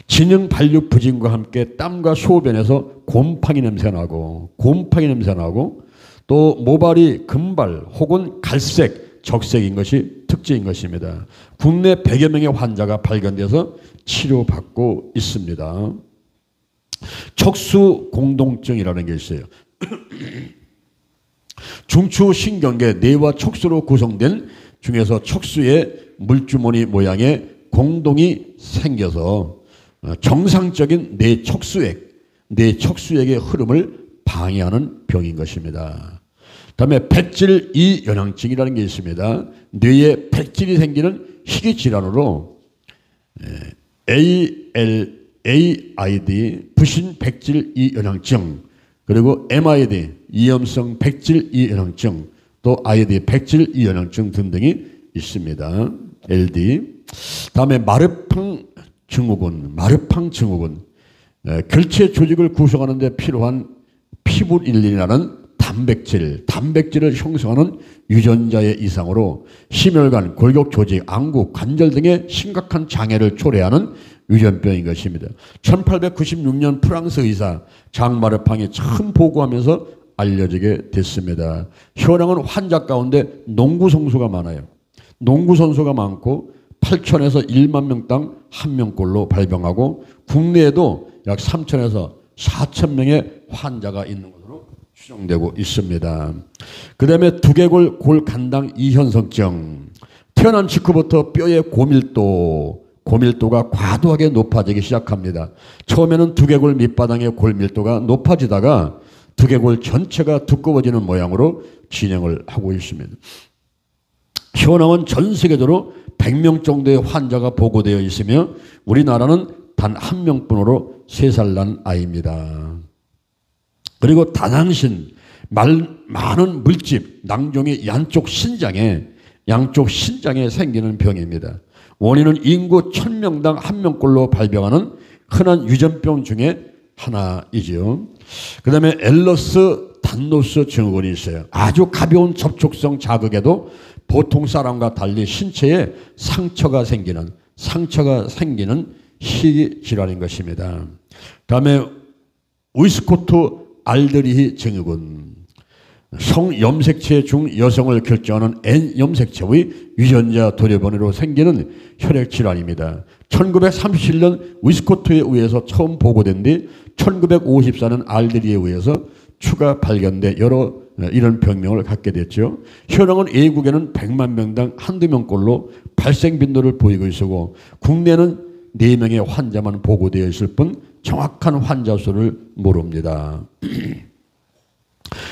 진형 발육 부진과 함께 땀과 소변에서 곰팡이 냄새가 나고 또 모발이 금발 혹은 갈색, 적색인 것이 특징인 것입니다. 국내 100여 명의 환자가 발견돼서 치료받고 있습니다. 척수 공동증이라는 게 있어요. 중추신경계 뇌와 척수로 구성된 중에서 척수에 물주머니 모양의 공동이 생겨서 정상적인 뇌 척수액의 흐름을 방해하는 병인 것입니다. 다음에 백질 이영양증이라는 게 있습니다. 뇌에 백질이 생기는 희귀 질환으로 AID 부신 백질 이영양증, 그리고 MID 이염성 백질 이영양증, 또 ID 백질 이영양증 등등이 있습니다. LD. 다음에 마르팡 증후군, 결체 조직을 구성하는 데 필요한 피브릴린이라는 단백질을 형성하는 유전자의 이상으로 심혈관, 골격 조직, 안구, 관절 등의 심각한 장애를 초래하는 유전병인 것입니다. 1896년 프랑스 의사 장 마르팡이 처음 보고하면서 알려지게 됐습니다. 현황은 환자 가운데 농구 선수가 많아요. 농구 선수가 많고 8천에서 1만 명당 1명꼴로 발병하고 국내에도 약 3천에서 4천 명의 환자가 있는 것으로 추정되고 있습니다. 그 다음에 두개골 골간당 이현성증. 태어난 직후부터 뼈의 고밀도가 과도하게 높아지기 시작합니다. 처음에는 두개골 밑바닥의 골밀도가 높아지다가 두개골 전체가 두꺼워지는 모양으로 진행을 하고 있습니다. 현황은 전 세계적으로 100명 정도의 환자가 보고되어 있으며 우리나라는 단 1명뿐으로 3살 난 아이입니다. 그리고 다낭신, 많은 물집, 낭종이 양쪽 신장에 생기는 병입니다. 원인은 인구 1000명당 1명꼴로 발병하는 흔한 유전병 중에 하나이죠. 그 다음에 엘러스 단노스 증후군이 있어요. 아주 가벼운 접촉성 자극에도 보통 사람과 달리 신체에 상처가 생기는 희귀 질환인 것입니다. 다음에 위스코트 알드리히 증후군. 성염색체 중 여성을 결정하는 N염색체의 유전자 돌연변이로 생기는 혈액 질환입니다. 1937년 위스코트에 의해서 처음 보고된 뒤 1954년 알드리에 의해서 추가 발견돼 이런 병명을 갖게 됐죠. 현황은 외국에는 100만 명당 한두 명꼴로 발생 빈도를 보이고 있고 국내는 4명의 환자만 보고되어 있을 뿐 정확한 환자 수를 모릅니다.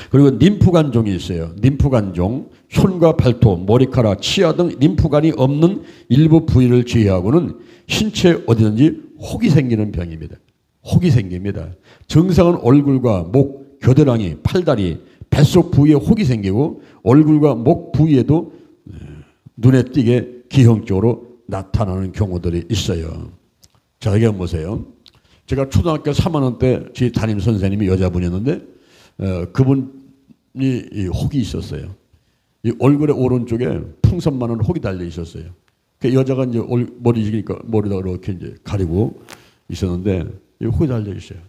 그리고 림프관종이 있어요. 림프관종, 손과 발톱, 머리카락, 치아 등 림프관이 없는 일부 부위를 제외하고는 신체 어디든지 혹이 생기는 병입니다. 혹이 생깁니다. 증상은 얼굴과 목, 겨드랑이, 팔다리, 뱃속 부위에 혹이 생기고 얼굴과 목 부위에도 눈에 띄게 기형적으로 나타나는 경우들이 있어요. 자, 여기 한번 보세요. 제가 초등학교 3학년 때 제 담임 선생님이 여자분이었는데 그분이 혹이 있었어요. 이 얼굴의 오른쪽에 풍선 많은 혹이 달려 있었어요. 그 여자가 이제 머리니까 머리다 이렇게 이제 가리고 있었는데 이 혹이 달려 있어요.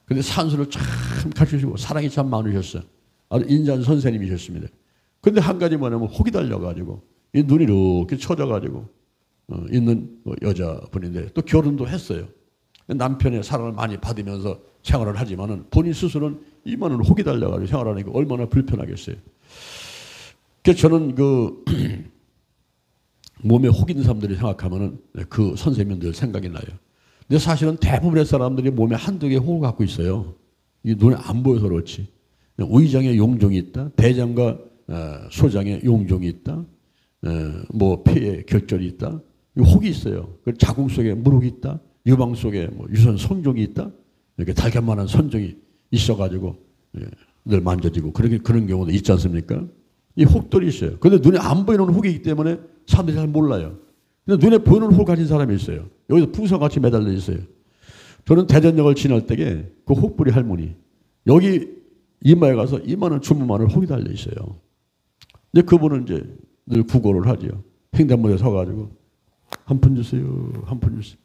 근데 산수를 참 갖추시고 사랑이 참 많으셨어요. 아주 인자한 선생님이셨습니다. 근데 한 가지 뭐냐면 혹이 달려가지고 이 눈이 이렇게 처져가지고 있는 여자분인데 또 결혼도 했어요. 남편의 사랑을 많이 받으면서 생활을 하지만은 본인 스스로는 이만한 혹이 달려가지고 생활하니까 얼마나 불편하겠어요. 그래서 저는 그 몸에 혹 있는 사람들이 생각하면은 그 선생님들 생각이 나요. 근데 사실은 대부분의 사람들이 몸에 한두 개의 혹을 갖고 있어요. 이게 눈에 안 보여서 그렇지. 의장에 용종이 있다. 대장과 소장에 용종이 있다. 뭐 폐에 결절이 있다. 혹이 있어요. 자궁 속에 물혹이 있다. 유방 속에 뭐 유선 선종이 있다. 이렇게 달걀만한 선종이 있어가지고 늘 만져지고 그런 경우도 있지 않습니까? 이 혹들이 있어요. 그런데 눈에 안 보이는 혹이기 때문에 사람들이 잘 몰라요. 근데 눈에 보이는 혹을 가진 사람이 있어요. 여기서 풍선같이 매달려 있어요. 저는 대전역을 지날 때에 그 혹부리 할머니 여기 이마에 가서 이마는 주무만을 혹이 달려 있어요. 근데 그분은 이제 늘 구걸을 하죠. 횡단보도에 서가지고 한 푼 주세요. 한 푼 주세요.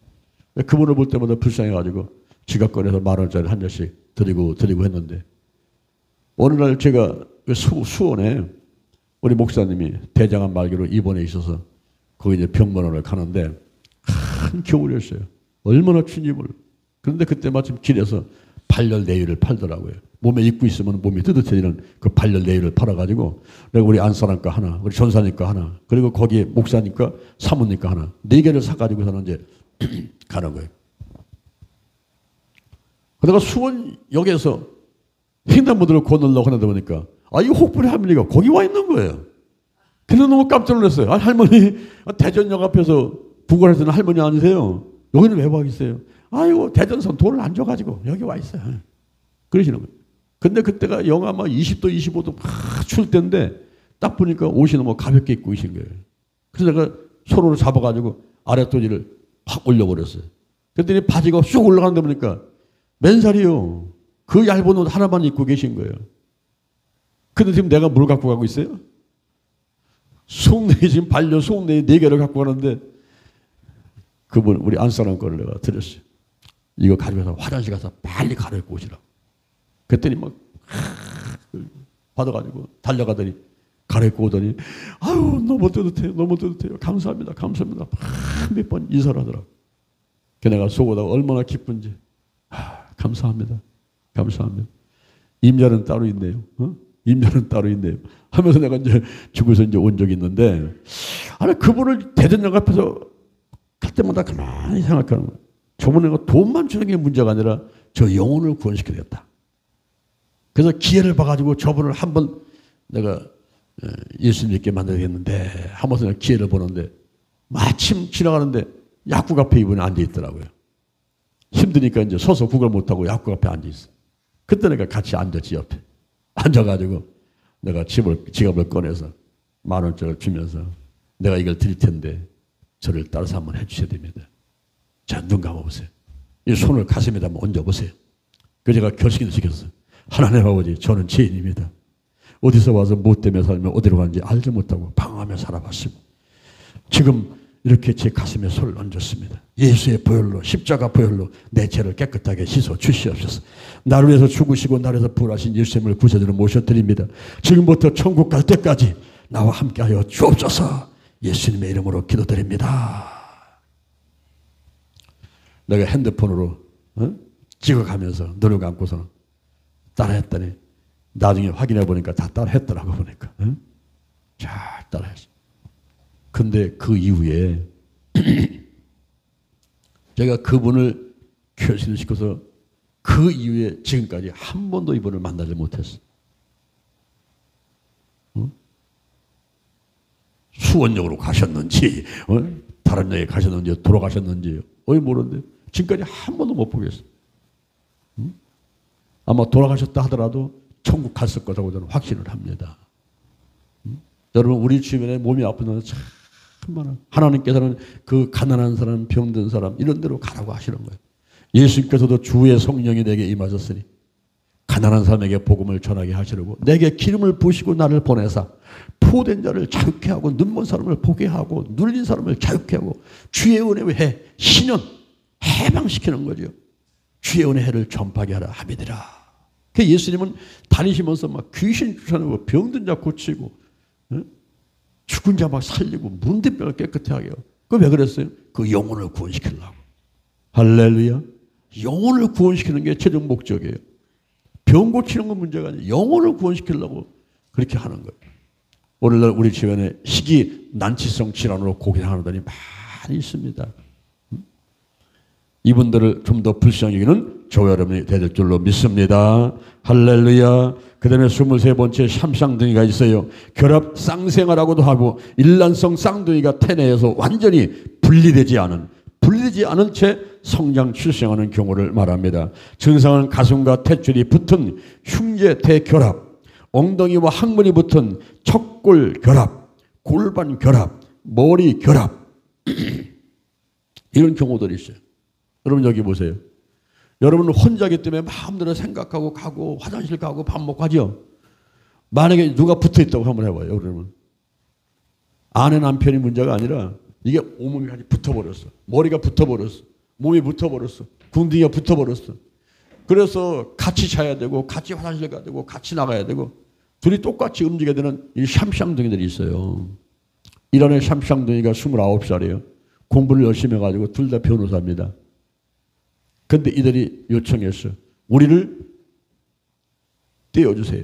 그분을 볼 때마다 불쌍해가지고 지갑 꺼내서 10,000원짜리 한 잔씩 드리고 했는데 어느 날 제가 수원에 우리 목사님이 대장암 말기로 입원해 있어서 거기 이제 병원을 가는데 한 겨울이었어요. 얼마나 춘지 몰라. 그런데 그때 마침 길에서 발열 내유를 팔더라고요. 몸에 입고 있으면 몸이 뜨뜻해지는 그 발열 내유를 팔아가지고 내가 우리 안사람과 하나, 우리 전사님과 하나, 그리고 거기에 목사님과 사모님과 하나 4개를 사가지고서는 이제 가는 거예요. 그러다가 수원역에서 횡단보도를 건너려고 하다 보니까 이 혹부리 할머니가 거기 와 있는 거예요. 그래서 너무 깜짝 놀랐어요. 할머니 대전역 앞에서 구걸하시는 할머니 아니세요? 여기는 왜 와 있어요? 아이고 대전선 돈을 안 줘가지고 여기 와 있어요. 그러시는 거예요. 근데 그때가 영하 막 20도 25도 막 추울 때인데 딱 보니까 옷이 너무 가볍게 입고 계신 거예요. 그래서 내가 손으로 잡아가지고 아랫도지를 확 올려버렸어요. 그랬더니 바지가 쑥 올라간다 보니까 맨살이요. 그 얇은 옷 하나만 입고 계신 거예요. 근데 지금 내가 뭘 갖고 가고 있어요? 속내에 지금 반려 속내에 4개를 갖고 가는데 그분 우리 안사람 거를 내가 드렸어요. 이거 가지고서 화장실 가서 빨리 갈아입고 오시라고. 그랬더니 막 받아가지고 달려가더니 갈아입고 오더니 아유 너무 뜨뜻해요. 너무 뜨뜻해요. 감사합니다. 감사합니다. 몇 번 인사를 하더라고. 그 내가 속보다 얼마나 기쁜지 감사합니다. 감사합니다. 임자는 따로 있네요. 임자는 따로 있네요. 하면서 내가 이제 죽어서 이제 온 적이 있는데 아니 그분을 대전역 앞에서 갈 때마다 가만히 생각하는 거예요. 저번에 돈만 주는 게 문제가 아니라 저 영혼을 구원시켜야겠다. 그래서 기회를 봐가지고 저분을 한번 내가 예수님 믿게 만들겠는데 하면서 내가 기회를 보는데 마침 지나가는데 약국 앞에 이분이 앉아있더라고요. 힘드니까 이제 서서 구걸 못하고 약국 앞에 앉아있어. 그때 내가 같이 앉았지 옆에. 앉아가지고 내가 지갑을 꺼내서 10,000원짜리를 주면서 내가 이걸 드릴 텐데 저를 따라서 한번 해주셔야 됩니다. 자, 눈 감아보세요. 이 손을 가슴에다 한번 얹어보세요. 그 제가 결심을 시켰어요. 하나님 아버지, 저는 죄인입니다. 어디서 와서 뭐 때문에 살면 어디로 가는지 알지 못하고 방황하며 살아봤습니다. 지금 이렇게 제 가슴에 손을 얹었습니다. 예수의 보혈로, 십자가 보혈로 내 죄를 깨끗하게 씻어 주시옵소서. 나를 위해서 죽으시고 나를 위해서 부활하신 예수님을 구세주로 모셔드립니다. 지금부터 천국 갈 때까지 나와 함께하여 주옵소서. 예수님의 이름으로 기도드립니다. 내가 핸드폰으로 찍어가면서 눈을 감고서 따라했더니 나중에 확인해 보니까 다 따라했더라고 보니까. 잘 따라했어. 근데 그 이후에 제가 그분을 결심시켜서 그 이후에 지금까지 한 번도 이분을 만나지 못했어. 수원역으로 가셨는지, 다른 역에 가셨는지, 돌아가셨는지, 모르는데 지금까지 한 번도 못 보겠어. 아마 돌아가셨다 하더라도 천국 갔을 거라고 저는 확신을 합니다. 여러분, 우리 주변에 몸이 아픈 사람 참 많아. 하나님께서는 그 가난한 사람, 병든 사람 이런 데로 가라고 하시는 거예요. 예수님께서도 주의 성령이 내게 임하셨으니 가난한 사람에게 복음을 전하게 하시려고 내게 기름을 부으시고 나를 보내사 포된 자를 자유케 하고 눈먼 사람을 보게 하고 눌린 사람을 자유케 하고 주의 은혜의 해, 신년 해방시키는 거죠. 주의 은혜의 해를 전파하게 하라 함이더라. 그 예수님은 다니시면서 막 귀신 쫓아내고 병든 자 고치고 죽은 자 막 살리고 문대병을 깨끗하게 하게 하고. 그 왜 그랬어요? 그 영혼을 구원시키려고. 할렐루야. 영혼을 구원시키는 게 최종 목적이에요. 병 고치는 건 문제가 아니에요. 영혼을 구원시키려고 그렇게 하는 거예요. 오늘날 우리 주변에 희귀 난치성 질환으로 고생하는 분이 많이 있습니다. 이분들을 좀 더 불쌍히 여기는 저와 여러분이 될 줄로 믿습니다. 할렐루야. 그 다음에 23번째 샴쌍둥이가 있어요. 결합 쌍생아라고도 하고 일란성 쌍둥이가 태내에서 완전히 분리되지 않은 채 성장 출생하는 경우를 말합니다. 증상은 가슴과 탯줄이 붙은 흉제 대결합, 엉덩이와 항문이 붙은 척골 결합, 골반 결합, 머리 결합 이런 경우들이 있어요. 여러분 여기 보세요. 여러분은 혼자기 때문에 마음대로 생각하고 가고 화장실 가고 밥 먹고 하죠. 만약에 누가 붙어있다고 한번 해봐요. 여러분. 아내 남편이 문제가 아니라 이게 온몸이 붙어버렸어. 머리가 붙어버렸어. 몸이 붙어버렸어. 궁둥이가 붙어버렸어. 그래서 같이 자야 되고 같이 화장실 가야 되고 같이 나가야 되고 둘이 똑같이 움직여야 되는 이 샴쌍둥이들이 있어요. 이란의 샴쌍둥이가 29살이에요. 공부를 열심히 해가지고 둘 다 변호사입니다. 근데 이들이 요청했어요. 우리를 떼어주세요.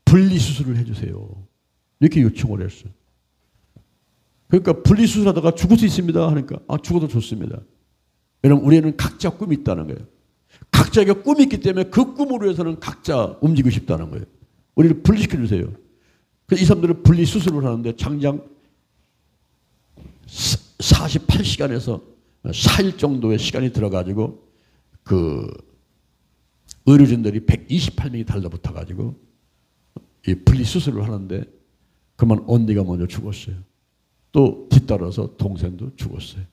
분리수술을 해주세요. 이렇게 요청을 했어요. 그러니까 분리수술하다가 죽을 수 있습니다 하니까 죽어도 좋습니다. 왜냐하면 우리는 각자 꿈이 있다는 거예요. 각자에게 꿈이 있기 때문에 그 꿈으로 해서는 각자 움직이고 싶다는 거예요. 우리를 분리시켜주세요. 그래서 이 사람들은 분리수술을 하는데 장장 48시간에서 4일 정도의 시간이 들어가지고 그 의료진들이 128명이 달라붙어가지고 이 분리수술을 하는데 그만 언니가 먼저 죽었어요. 또 뒤따라서 동생도 죽었어요.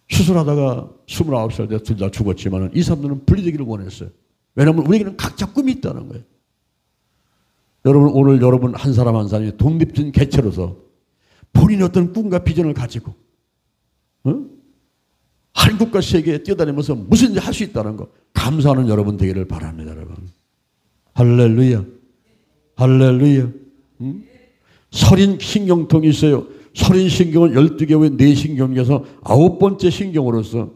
수술하다가 29살 때 둘 다 죽었지만 이 사람들은 분리되기를 원했어요. 왜냐하면 우리에게는 각자 꿈이 있다는 거예요. 여러분 오늘 여러분 한 사람 한 사람이 독립된 개체로서 본인의 어떤 꿈과 비전을 가지고 한국과 세계에 뛰어다니면서 무슨 일을 할 수 있다는 거 감사하는 여러분 되기를 바랍니다. 여러분. 할렐루야. 할렐루야. 설인 신경통이 있어요. 설인 신경은 12개의 뇌신경 중에서 9번째 신경으로서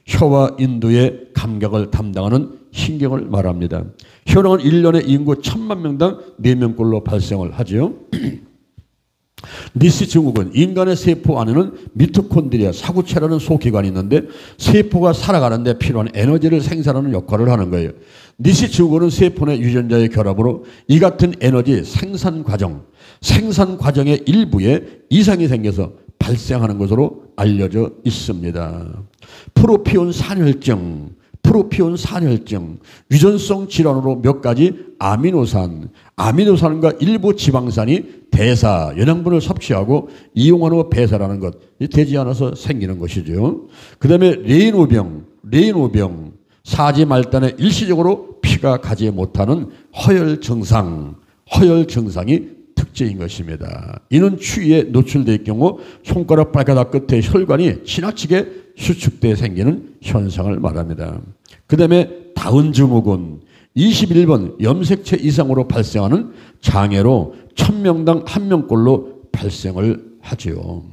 혀와 인두의 감각을 담당하는 신경을 말합니다. 혈액은 1년에 인구 1000만 명당 4명꼴로 발생을 하죠. 니스 증후군, 인간의 세포 안에는 미토콘드리아, 사구체라는 소기관이 있는데 세포가 살아가는데 필요한 에너지를 생산하는 역할을 하는 거예요. 니스 증후군은 세포 내 유전자의 결합으로 이 같은 에너지 생산 과정의 일부에 이상이 생겨서 발생하는 것으로 알려져 있습니다. 프로피온 산혈증, 유전성 질환으로 몇 가지 아미노산과 일부 지방산이 대사, 영양분을 섭취하고 이용한 후 배설하는 것, 되지 않아서 생기는 것이죠. 그 다음에 레이노병, 사지 말단에 일시적으로 피가 가지 못하는 허혈 증상이 특징인 것입니다. 이는 추위에 노출될 경우 손가락 발가락 끝에 혈관이 지나치게 수축돼 생기는 현상을 말합니다. 그 다음에 다운 증후군 21번 염색체 이상으로 발생하는 장애로 1000명당 1명꼴로 발생을 하죠.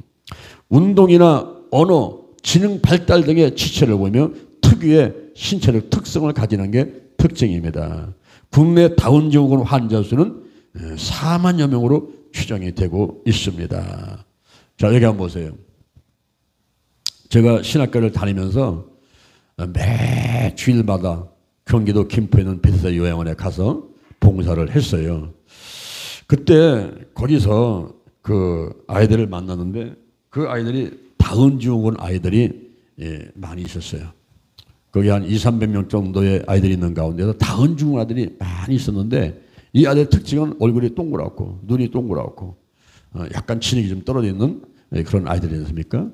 운동이나 언어, 지능 발달 등의 지체를 보며 특유의 신체적 특성을 가지는 게 특징입니다. 국내 다운 증후군 환자 수는 4만여 명으로 추정이 되고 있습니다. 자, 여기 한번 보세요. 제가 신학교를 다니면서 매 주일마다 경기도 김포에 있는 베데스다 요양원에 가서 봉사를 했어요. 그때 거기서 그 아이들을 만났는데 그 아이들이 다운 증후군 아이들이 많이 있었어요. 거기 한 200~300명 정도의 아이들이 있는 가운데서 다운 증후군 아이들이 많이 있었는데 이 아이들의 특징은 얼굴이 동그랗고 눈이 동그랗고 약간 지능이 좀 떨어져 있는 그런 아이들이 있습니까?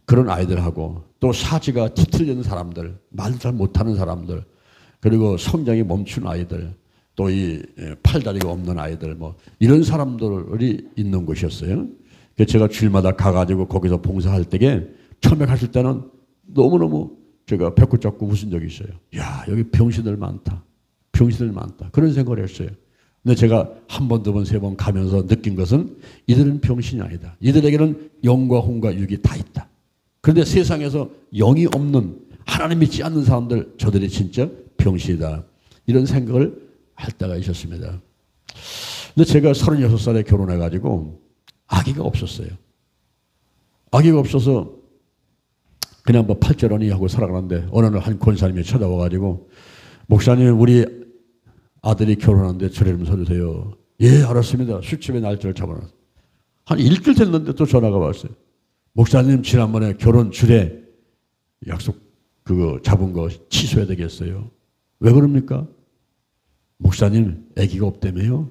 그런 아이들하고 또 사지가 뒤틀리는 사람들, 말 잘 못하는 사람들, 그리고 성장이 멈춘 아이들, 또 이 팔다리가 없는 아이들, 뭐 이런 사람들이 있는 곳이었어요. 그래서 제가 주일마다 가가지고 거기서 봉사할 때에 처음에 갔을 때는 너무너무 제가 배꼽 잡고 웃은 적이 있어요. 야, 여기 병신들 많다. 병신들 많다. 그런 생각을 했어요. 근데 제가 한 번, 두 번, 세 번 가면서 느낀 것은 이들은 병신이 아니다. 이들에게는 영과 혼과 육이 다 있다. 그런데 세상에서 영이 없는 하나님 믿지 않는 사람들, 저들이 진짜 병신이다. 이런 생각을 할 때가 있었습니다. 근데 제가 36살에 결혼해가지고 아기가 없었어요. 아기가 없어서 그냥 뭐 팔자로니 하고 살아가는데 어느 날 한 권사님이 찾아와가지고 목사님 우리 아들이 결혼하는데 절에 좀 서주세요. 예 알았습니다. 술집에 날짜를 잡아놨어요. 한 일주일 됐는데 또 전화가 왔어요. 목사님 지난번에 결혼 주례 약속 그거 잡은 거 취소해야 되겠어요. 왜 그럽니까? 목사님 아기가 없다며요?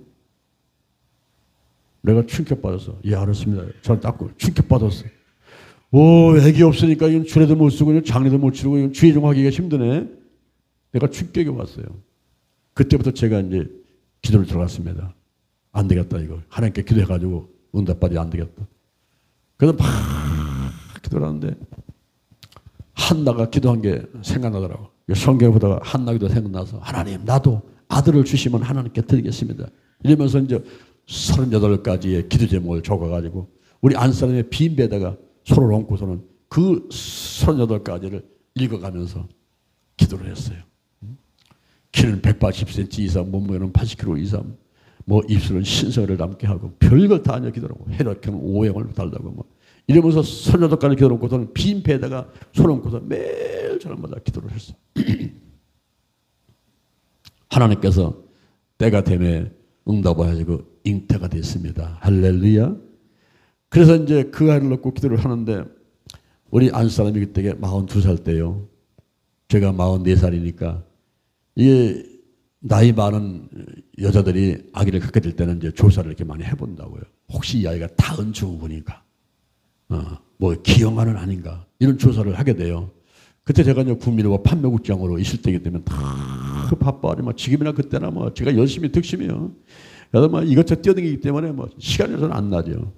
내가 충격받았어. 예 알았습니다. 전 닦고 충격받았어. 오 아기 없으니까 이건 주례도 못 쓰고 장례도 못 치르고 이건 주의 좀 하기가 힘드네. 내가 충격이 왔어요. 그때부터 제가 이제 기도를 들어갔습니다. 안 되겠다 이거. 하나님께 기도해가지고 응답받이 안 되겠다. 그래서 막 기도를 하는데 한나가 기도한 게 생각나더라고. 성경을 보다가 한나 기도 생각나서 하나님 나도 아들을 주시면 하나님께 드리겠습니다. 이러면서 이제 38가지의 기도 제목을 적어가지고 우리 안사람의 빈배에다가 손을 얹고서는 그 38가지를 읽어가면서 기도를 했어요. 키는 180cm 이상, 몸무게는 80kg 이상, 뭐 입술은 신성을 담게 하고 별걸 다 하냐 기도하고 혈액형 오행을 달라고 뭐 이러면서 38가지 기도를 얹고서는 빈배에다가 손을 얹고서 매일 저녁마다 기도를 했어요. 하나님께서 때가 되매 응답을 하시고 잉태가 됐습니다. 할렐루야. 그래서 이제 그 아이를 놓고 기도를 하는데 우리 안사람이 그때 42살 때요. 제가 44살이니까 이게 나이 많은 여자들이 아기를 갖게 될 때는 이제 조사를 이렇게 많이 해본다고요. 혹시 이 아이가 다은 증후군인가? 뭐 기형아는 아닌가? 이런 조사를 하게 돼요. 그때 제가 이제 국민의원 판매국장으로 있을 때이기 때문에 다 바빠가지고 지금이나 그때나 뭐 제가 열심히 득심해요. 그래서 뭐 이것저것 뛰어다니기 때문에 뭐 시간이 안 나죠.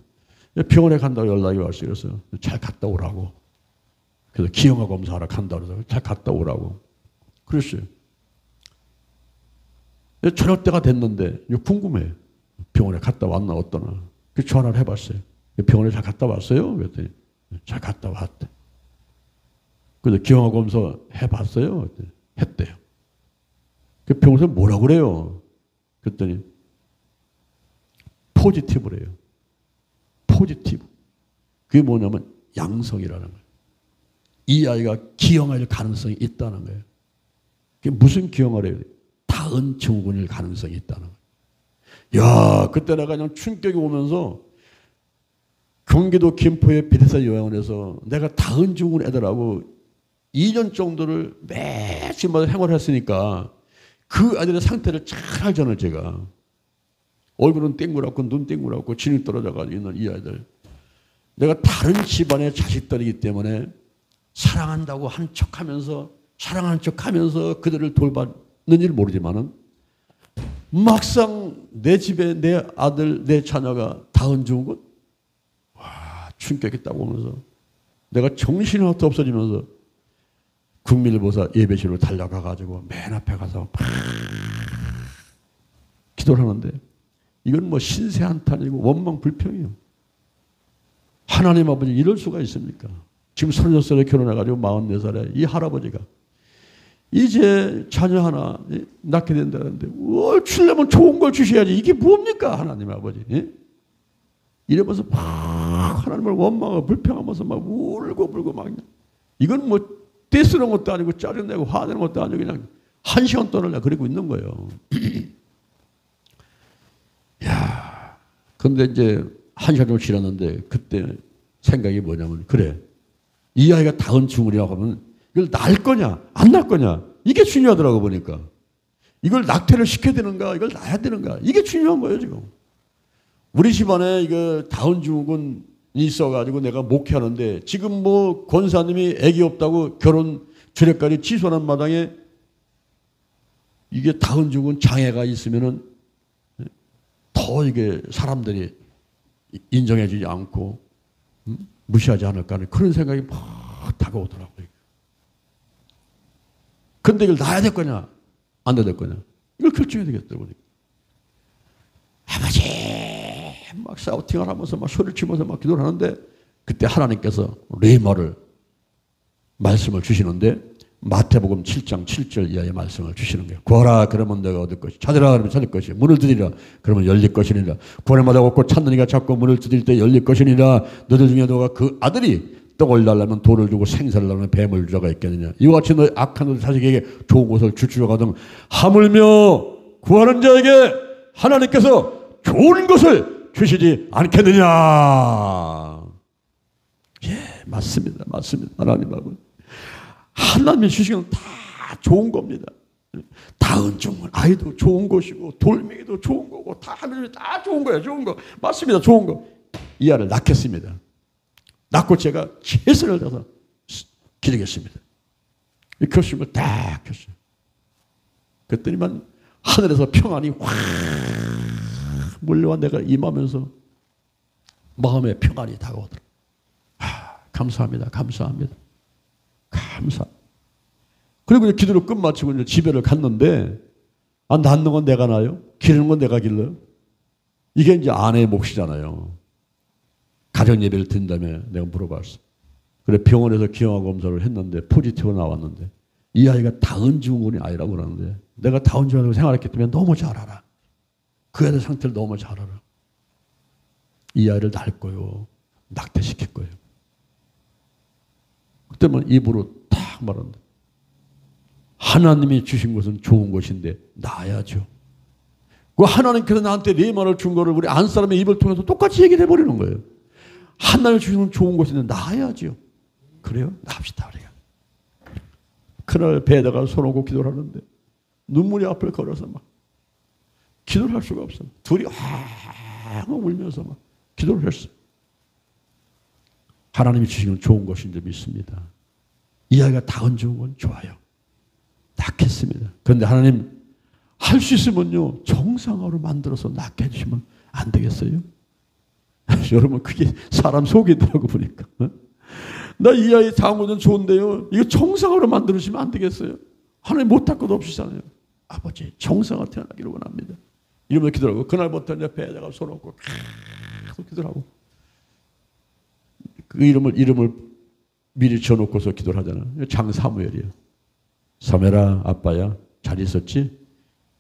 병원에 간다고 연락이 왔어요. 그래서 잘 갔다 오라고. 그래서 기형아 검사하러 간다고 해서 잘 갔다 오라고. 그랬어요. 저녁 때가 됐는데 궁금해. 병원에 갔다 왔나 어떠나. 그 전화를 해봤어요. 병원에 잘 갔다 왔어요? 그랬더니 잘 갔다 왔대. 그래서 기형아 검사 해봤어요? 했대요. 그 병원에서 뭐라고 그래요? 그랬더니 포지티브래요. 포지티브. 그게 뭐냐면 양성이라는 거예요. 이 아이가 기형아일 가능성이 있다는 거예요. 그게 무슨 기형아래요? 다은 증후군일 가능성이 있다는 거예요. 야, 그때 내가 그냥 충격이 오면서 경기도 김포의 베데스다 요양원에서 내가 다은 증후군 애들하고 2년 정도를 매주마다 생활했으니까 그 아이들의 상태를 잘 알잖아요, 제가. 얼굴은 땡그랗고 눈 땡그랗고 지능 떨어져가지고 있는 이 아이들. 내가 다른 집안의 자식들이기 때문에 사랑한다고 한 척하면서 사랑하는 척하면서 그들을 돌봤는지를 모르지만은 막상 내 집에 내 아들 내 자녀가 다은 증후군 와 충격이 딱 오면서 내가 정신이 하나도 없어지면서 국민일보사 예배실로 달려가가지고 맨 앞에 가서 막 기도를 하는데 이건 뭐 신세한탄이고 원망불평이에요. 하나님 아버지 이럴 수가 있습니까? 지금 36살에 결혼해가지고 44살에 이 할아버지가 이제 자녀 하나 낳게 된다는데 뭘 주려면 좋은 걸 주셔야지 이게 뭡니까 하나님 아버지. 예? 이러면서 막 하나님을 원망하고 불평하면서 막 울고 불고 막 이건 뭐 떼쓰는 것도 아니고 짜증내고 화내는 것도 아니고 그냥 1시간 동안 내가 그러고 있는 거예요. 야, 근데 이제 1시간 정도 지났는데 그때 생각이 뭐냐면 그래, 이 아이가 다운 증후군이라고 하면 이걸 날 거냐 안 날 거냐 이게 중요하더라고 보니까. 이걸 낙태를 시켜야 되는가 이걸 놔야 되는가 이게 중요한 거예요 지금. 우리 집안에 이거 다운 증후군이 있어가지고 내가 목회하는데 지금 뭐 권사님이 애기 없다고 결혼 주례까지 취소하는 마당에 이게 다운 증후군 장애가 있으면은 더 이게 사람들이 인정해주지 않고 무시하지 않을까 하는 그런 생각이 막 다가오더라고요. 근데 이걸 놔야 될 거냐 안 놔야 될 거냐 이걸 결정해야 되겠더라고요. 아버지 막 사우팅을 하면서 막 소리를 치면서 막 기도를 하는데 그때 하나님께서 레마를 말씀을 주시는데 마태복음 7장 7절 이하의 말씀을 주시는 거예요. 구하라 그러면 내가 얻을 것이, 찾으라 그러면 찾을 것이, 문을 두드리라 그러면 열릴 것이니라. 구하는 마다 얻고 찾는 이가 찾고 문을 두드릴 때 열릴 것이니라. 너들 중에 누가 그 아들이 떡을 달라면 돌을 주고 생사를 달라면 뱀을 주자가 있겠느냐. 이와 같이 너희 악한 너희 자식에게 좋은 것을 주주가등 하물며 구하는 자에게 하나님께서 좋은 것을 주시지 않겠느냐. 예, 맞습니다. 맞습니다. 하나님하고 하나님이 주시는 건 다 좋은 겁니다. 다은 종은 아이도 좋은 것이고 돌멩이도 좋은 거고 다 하나님이 다 좋은 거예요. 좋은 거 맞습니다. 좋은 거. 이 아이를 낳겠습니다. 낳고 제가 최선을 다해서 기르겠습니다. 이 결심을 딱 했어요. 그랬더니만 하늘에서 평안이 확 몰려와 내가 임하면서 마음에 평안이 다가오더라. 감사합니다. 감사합니다. 감사. 그리고 이제 기도를 끝마치고 이제 집에를 갔는데, 낳는 건 내가 낳아요? 기르는 건 내가 길러요? 이게 이제 아내의 몫이잖아요. 가정 예배를 드린 다음에 내가 물어봤어. 그래 병원에서 기형아 검사를 했는데 포지티브 나왔는데 이 아이가 다운 증후군이 아니라고 그러는데 내가 다운 증후군을 생활했기 때문에 너무 잘 알아. 그 애들 상태를 너무 잘 알아. 이 아이를 낳을 거요. 낙태시킬 거예요. 그때만 입으로 딱 말한다. 하나님이 주신 것은 좋은 것인데 낳아야죠. 그 하나님께서 나한테 레마를 준 거를 우리 안 사람의 입을 통해서 똑같이 얘기를 해버리는 거예요. 하나님이 주신 건 좋은 것인데 낳아야죠. 그래요? 낳읍시다 우리가. 그날 배에다가 손 얹고 기도를 하는데 눈물이 앞을 걸어서 막 기도를 할 수가 없어요. 둘이 막 울면서 막 기도를 했어요. 하나님이 주신 건 좋은 것인 줄 믿습니다. 이 아이가 다운 좋은 건 좋아요. 낳겠습니다. 그런데 하나님 할 수 있으면요 정상화로 만들어서 낳게 해주시면 안 되겠어요? 여러분 그게 사람 속이더라고 보니까. 나 이 아이 다운 건 좋은데요. 이거 정상화로 만들어주시면 안 되겠어요? 하나님 못할 것도 없으시잖아요. 아버지 정상화 태어나기를 원합니다. 이러면서 기도하고 그날부터 이제 배에다가 손 얹고 계속 기도하고 그 이름을 미리 지어놓고서 기도를 하잖아요. 장사무엘이에요. 사무엘아 아빠야 잘 있었지?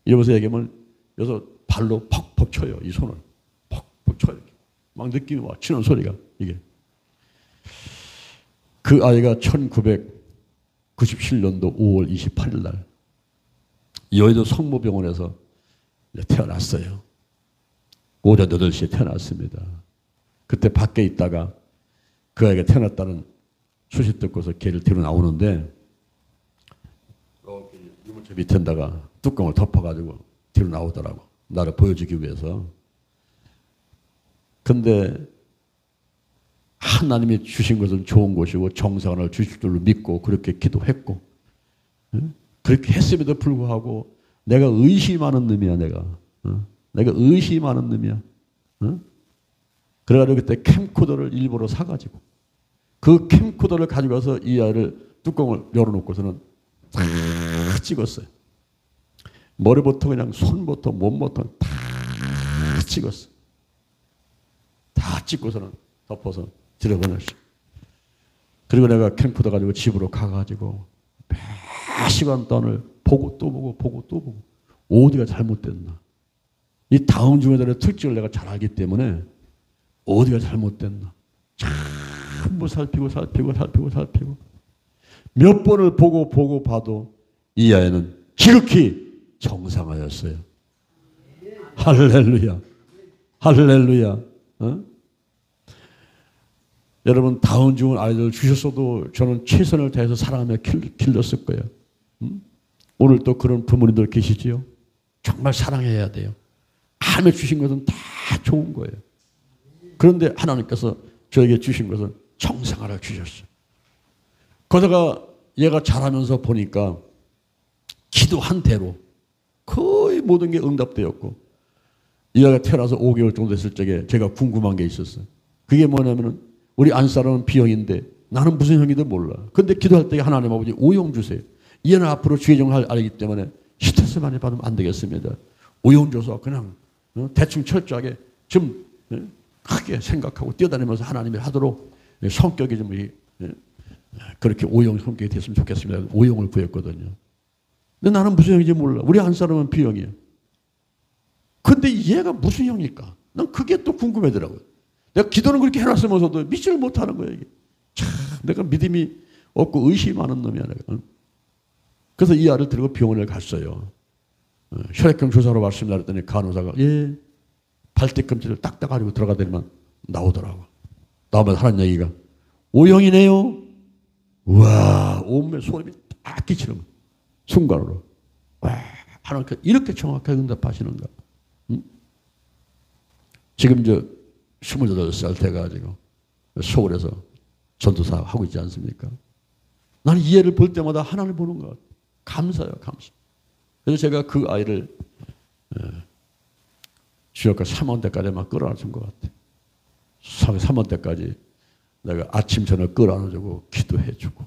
이러면서 얘기하면 여기서 발로 퍽퍽 쳐요. 이 손을 퍽퍽 쳐요. 막 느낌이 와 치는 소리가 이게. 그 아이가 1997년도 5월 28일 날 여의도 성모병원에서 태어났어요. 오전 8시에 태어났습니다. 그때 밖에 있다가 그 아이가 태어났다는 소식 듣고서 걔를 데리고 나오는데 유모차 밑에다가 뚜껑을 덮어가지고 데리고 나오더라고. 나를 보여주기 위해서. 근데 하나님이 주신 것은 좋은 것이고 정상을 주실 줄로 믿고 그렇게 기도했고 그렇게 했음에도 불구하고 내가 의심하는 놈이야. 내가 의심하는 놈이야. 그래가지고 그때 캠코더를 일부러 사가지고 그 캠코더를 가져가서 이 아이를 뚜껑을 열어놓고서는 다 찍었어요. 머리부터 그냥 손부터 몸부터 다 찍었어. 다 찍고서는 덮어서 들여보냈어. 그리고 내가 캠코더 가지고 집으로 가가지고 몇 시간 동안을 보고 또 보고 보고 또 보고 어디가 잘못됐나. 이 다운 증후군의 특징을 내가 잘 알기 때문에 어디가 잘못됐나. 전부 살피고 몇 번을 보고 봐도 이 아이는 지극히 정상하였어요. 할렐루야. 할렐루야. 어? 여러분 다운 중은 아이들 주셨어도 저는 최선을 다해서 사랑하며 길렀을 거예요. 오늘 또 그런 부모님들 계시지요? 정말 사랑해야 돼요. 하나님이 주신 것은 다 좋은 거예요. 그런데 하나님께서 저에게 주신 것은 정상하라 주셨어요. 그러다가 얘가 자라면서 보니까 기도한 대로 거의 모든 게 응답되었고, 이 아이가 태어나서 5개월 정도 됐을 적에 제가 궁금한 게 있었어요. 그게 뭐냐면은 우리 안사람은 B형인데 나는 무슨 형인지 몰라. 근데 기도할 때 하나님 아버지 O형 주세요. 얘는 앞으로 주의 종을 알기 때문에 스트레스 많이 받으면 안 되겠습니다. O형 줘서 그냥 대충 철저하게 좀 크게 생각하고 뛰어다니면서 하나님이 하도록 성격이 좀 그렇게 O형 성격이 됐으면 좋겠습니다. O형을 구했거든요. 근데 나는 무슨 형인지 몰라. 우리 안사람은 B형이에요. 근데 얘가 무슨 형일까? 난 그게 또 궁금하더라고요. 내가 기도는 그렇게 해놨으면서도 믿지를 못하는 거예요. 이게. 참, 내가 믿음이 없고 의심이 많은 놈이야. 내가. 그래서 이 아이를 들고 병원에 갔어요. 혈액형 조사로 왔습니다. 그랬더니 간호사가 발뒤꿈치를 딱딱 가지고 들어가더니만 나오더라고. 나오면 하는 얘기가 O형이네요. 우와, 온몸에 소름이 딱 끼치는 거야. 순간으로. 와, 하나님께 이렇게 정확하게 응답하시는가. 응? 지금 28살 돼가지고 서울에서 전도사 하고 있지 않습니까? 나는 이 애를 볼 때마다 하나님을 보는 것 같아요. 감사해요, 감사. 그래서 제가 그 아이를 주역과 3원 때까지만 끌어안은 것 같아요. 3원 때까지 내가 아침 저녁 끌어안아주고 기도해주고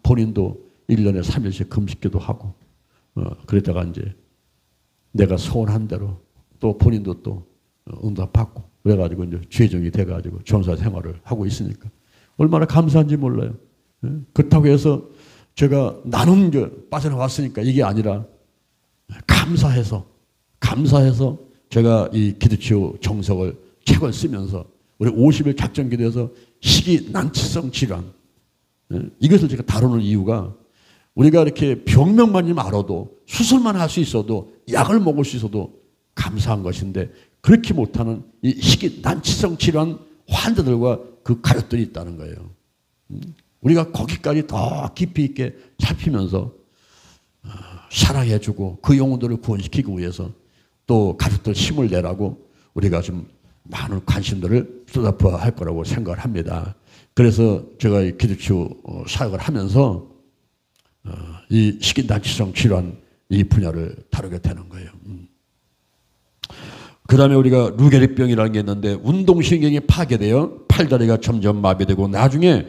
본인도 1년에 3일씩 금식기도 하고 그러다가 이제 내가 소원한 대로 또 본인도 또 응답받고 그래가지고 이제 죄종이 돼가지고 전사 생활을 하고 있으니까 얼마나 감사한지 몰라요. 그렇다고 해서 제가 나는 빠져나왔으니까 이게 아니라 감사해서 제가 이 기도치유 정석을 책을 쓰면서 우리 50일 작전 기도에서 식이 난치성 질환 이것을 제가 다루는 이유가 우리가 이렇게 병명만 좀 알아도 수술만 할 수 있어도 약을 먹을 수 있어도 감사한 것인데 그렇게 못하는 이 식이 난치성 질환 환자들과 그 가족들이 있다는 거예요. 우리가 거기까지 더 깊이 있게 살피면서 사랑해주고 그 영혼들을 구원시키기 위해서 또 가족들 힘을 내라고 우리가 좀 많은 관심들을 쏟아부어야 할 거라고 생각을 합니다. 그래서 제가 이 기도치유 사역을 하면서 이 식이난치성 질환 이 분야를 다루게 되는 거예요. 그 다음에 우리가 루게릭병이라는 게 있는데 운동신경이 파괴되어 팔다리가 점점 마비되고 나중에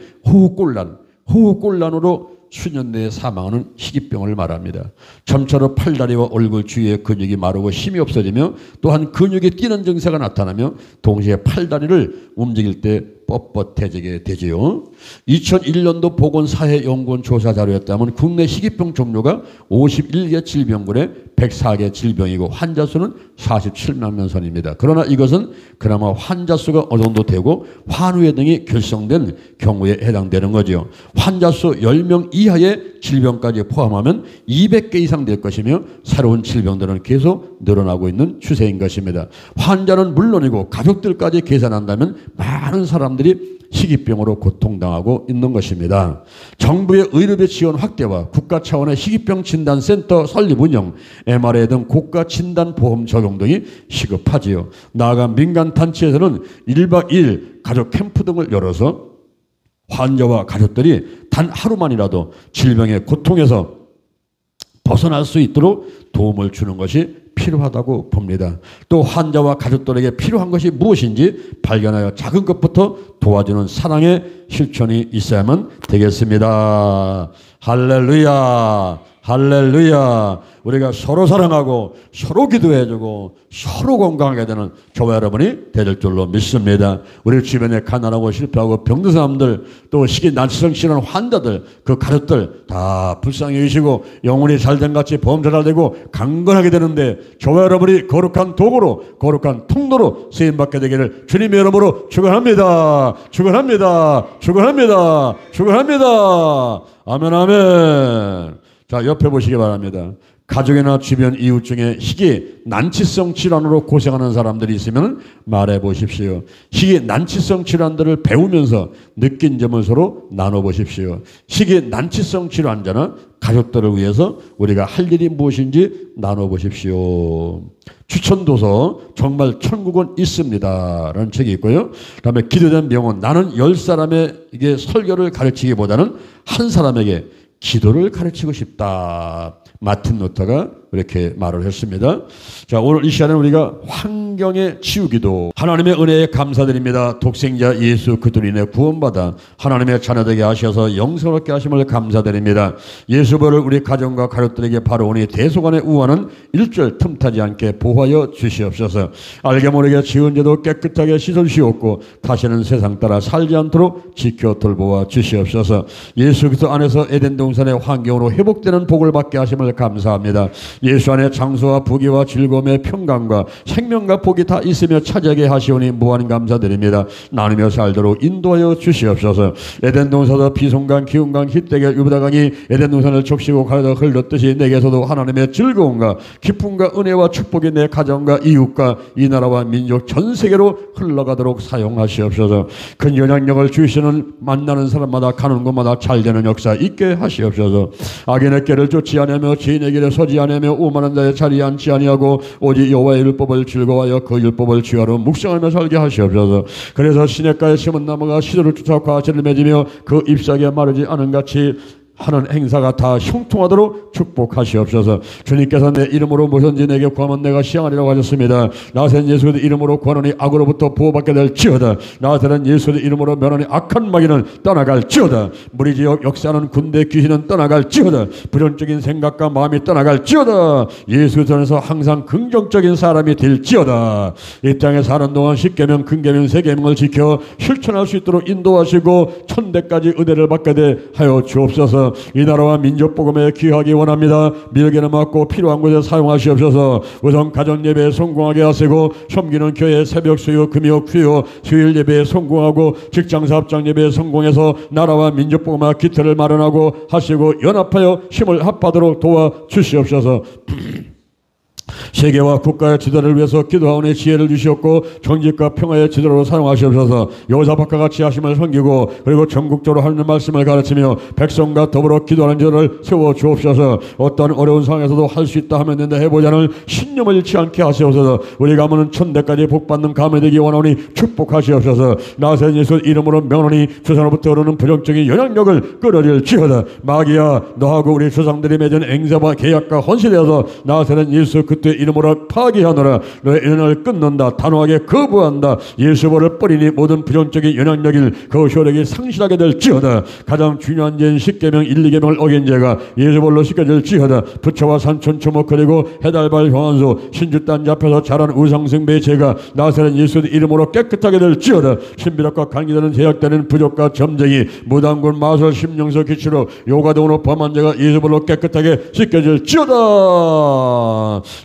호흡곤란으로 수년 내에 사망하는 희귀병을 말합니다. 점차로 팔다리와 얼굴 주위의 근육이 마르고 힘이 없어지며 또한 근육이 뛰는 증세가 나타나며 동시에 팔다리를 움직일 때 뻣뻣해지게 되지요. 2001년도 보건사회연구원 조사 자료에 따르면 국내 희귀병 종류가 51개 질병군에 104개 질병이고 환자 수는 47만 명 선입니다. 그러나 이것은 그나마 환자 수가 어느 정도 되고 환우회 등이 결성된 경우에 해당되는 거죠. 환자 수 10명 이하의 질병까지 포함하면 200개 이상 될 것이며 새로운 질병들은 계속 늘어나고 있는 추세인 것입니다. 환자는 물론이고 가족들까지 계산한다면 많은 사람들이 희귀병으로 고통당하고 있는 것입니다. 정부의 의료비 지원 확대와 국가 차원의 희귀병 진단센터 설립 운영, MRA 등 고가 진단보험 적용 등이 시급하지요. 나아가 민간 단체에서는 1박 2일 가족 캠프 등을 열어서 환자와 가족들이 단 하루만이라도 질병의 고통에서 벗어날 수 있도록 도움을 주는 것이 필요하다고 봅니다. 또 환자와 가족들에게 필요한 것이 무엇인지 발견하여 작은 것부터 도와주는 사랑의 실천이 있어야만 되겠습니다. 할렐루야, 할렐루야. 우리가 서로 사랑하고 서로 기도해주고 서로 건강하게 되는 저와 여러분이 될 줄로 믿습니다. 우리 주변에 가난하고 실패하고 병든 사람들, 또 시기 난치성 치는 환자들, 그 가족들 다 불쌍히 여기시고 영혼이 잘된 같이 범죄 잘 되고 강건하게 되는데 저와 여러분이 거룩한 도구로, 거룩한 통로로 쓰임받게 되기를 주님의 이름으로 축원합니다. 축원합니다. 축원합니다. 축원합니다. 아멘, 아멘. 자, 옆에 보시기 바랍니다. 가족이나 주변 이웃 중에 희귀 난치성 질환으로 고생하는 사람들이 있으면 말해 보십시오. 희귀 난치성 질환들을 배우면서 느낀 점을 서로 나눠 보십시오. 희귀 난치성 질환자나 가족들을 위해서 우리가 할 일이 무엇인지 나눠 보십시오. 추천도서 정말 천국은 있습니다 라는 책이 있고요. 그 다음에 기도된 명언, 나는 10사람에게 설교를 가르치기보다는 한 사람에게 기도를 가르치고 싶다. 마틴 루터가 그렇게 말을 했습니다. 자, 오늘 이 시간에 우리가 환경의 치유기도, 하나님의 은혜에 감사드립니다. 독생자 예수 그리스도로 인해 구원받아 하나님의 자녀되게 하셔서 영생롭게 하심을 감사드립니다. 예수보를 우리 가정과 가족들에게 바라오니 대소간의 우환은 일절 틈타지 않게 보호하여 주시옵소서. 알게 모르게 지은 죄도 깨끗하게 씻어주시옵고 다시는 세상 따라 살지 않도록 지켜 돌보아 주시옵소서. 예수 그리스도 안에서 에덴 동산의 환경으로 회복되는 복을 받게 하심을 감사합니다. 예수 안에 장소와 부귀와 즐거움의 평강과 생명과 복이 다 있으며 차지하게 하시오니 무한 감사드립니다. 나누며 살도록 인도하여 주시옵소서. 에덴 동산에서 비송강, 기운강, 히데겔, 유브다강이 에덴 동산을 적시고 가르다 흘렀듯이 내게서도 하나님의 즐거움과 기쁨과 은혜와 축복이 내 가정과 이웃과 이 나라와 민족 전 세계로 흘러가도록 사용하시옵소서. 큰 영향력을 주시는 만나는 사람마다 가는 곳마다 잘되는 역사 있게 하시옵소서. 악인의 길을 쫓지 않으며 지인의 길에 서지 않으며 오만한 자의 자리에 앉지 아니하고 오직 여호와의 율법을 즐거워하여 그 율법을 주야로 묵상하며 살게 하시옵소서. 그래서 시냇가에 심은 나무가 시도를 쫓아 과실을 맺으며 그 잎사귀가 마르지 않은 같이 하는 행사가 다 형통하도록 축복하시옵소서. 주님께서 내 이름으로 무엇인지 내게 구하면 내가 시행하리라고 하셨습니다. 나사렛 예수 그리스도 이름으로 구하노니 악으로부터 보호받게 될지어다. 나사렛 예수 그리스도 이름으로 면하니 악한 마귀는 떠나갈지어다. 무리지역 역사하는 군대 귀신은 떠나갈지어다. 불연적인 생각과 마음이 떠나갈지어다. 예수 그리스도에서 항상 긍정적인 사람이 될지어다. 이 땅에 사는 동안 십계명, 근계명, 세계명을 지켜 실천할 수 있도록 인도하시고 천대까지 은혜를 받게 돼 하여 주옵소서. 이 나라와 민족 복음에 기여하기 원합니다. 미역에는 맞고 필요한 곳에 사용하시옵소서. 우선 가정 예배에 성공하게 하시고 섬기는 교회 새벽 수요, 금요, 휴요, 수요일 예배에 성공하고 직장 사업장 예배에 성공해서 나라와 민족 복음화 기틀을 마련하고 하시고 연합하여 힘을 합하도록 도와주시옵소서. 세계와 국가의 지도를 위해서 기도하오니 지혜를 주시옵고 정직과 평화의 지도로 사용하시옵소서. 여호사밧과 같이 하심을 섬기고 그리고 전국적으로 하는 말씀을 가르치며 백성과 더불어 기도하는 자를 세워주옵소서. 어떤 어려운 상황에서도 할 수 있다 하면 된다 해보자는 신념을 잃지 않게 하시옵소서. 우리 가문은 천대까지 복받는 가문이 되기 원하오니 축복하시옵소서. 나사렛 예수 이름으로 명하노니 조상으로부터 오르는 부정적인 영향력을 끌어들일지어다. 마귀야, 너하고 우리 조상들이 맺은 앵사와 계약과 헌신되어서 나사렛 예수 그때의 이름으로 파괴하노라. 너의 인연을 끊는다. 단호하게 거부한다. 예수보를 뿌리니 모든 부정적인 영향력일 그 효력이 상실하게 될지어다. 가장 중요한 죄인 십계명 1, 2계명을 어긴 죄가 예수보로 씻겨질지어다. 부처와 산천 초목 그리고 해달발 형한소 신주단 잡혀서 자란 우상숭배의 죄가 나사렛 예수 이름으로 깨끗하게 될지어다. 신비력과 관계되는 제약되는 부족과 점쟁이 무당군 마술 심령서 기치로 요가 등으로 범한 죄가 예수보로 깨끗하게 씻겨질지어다.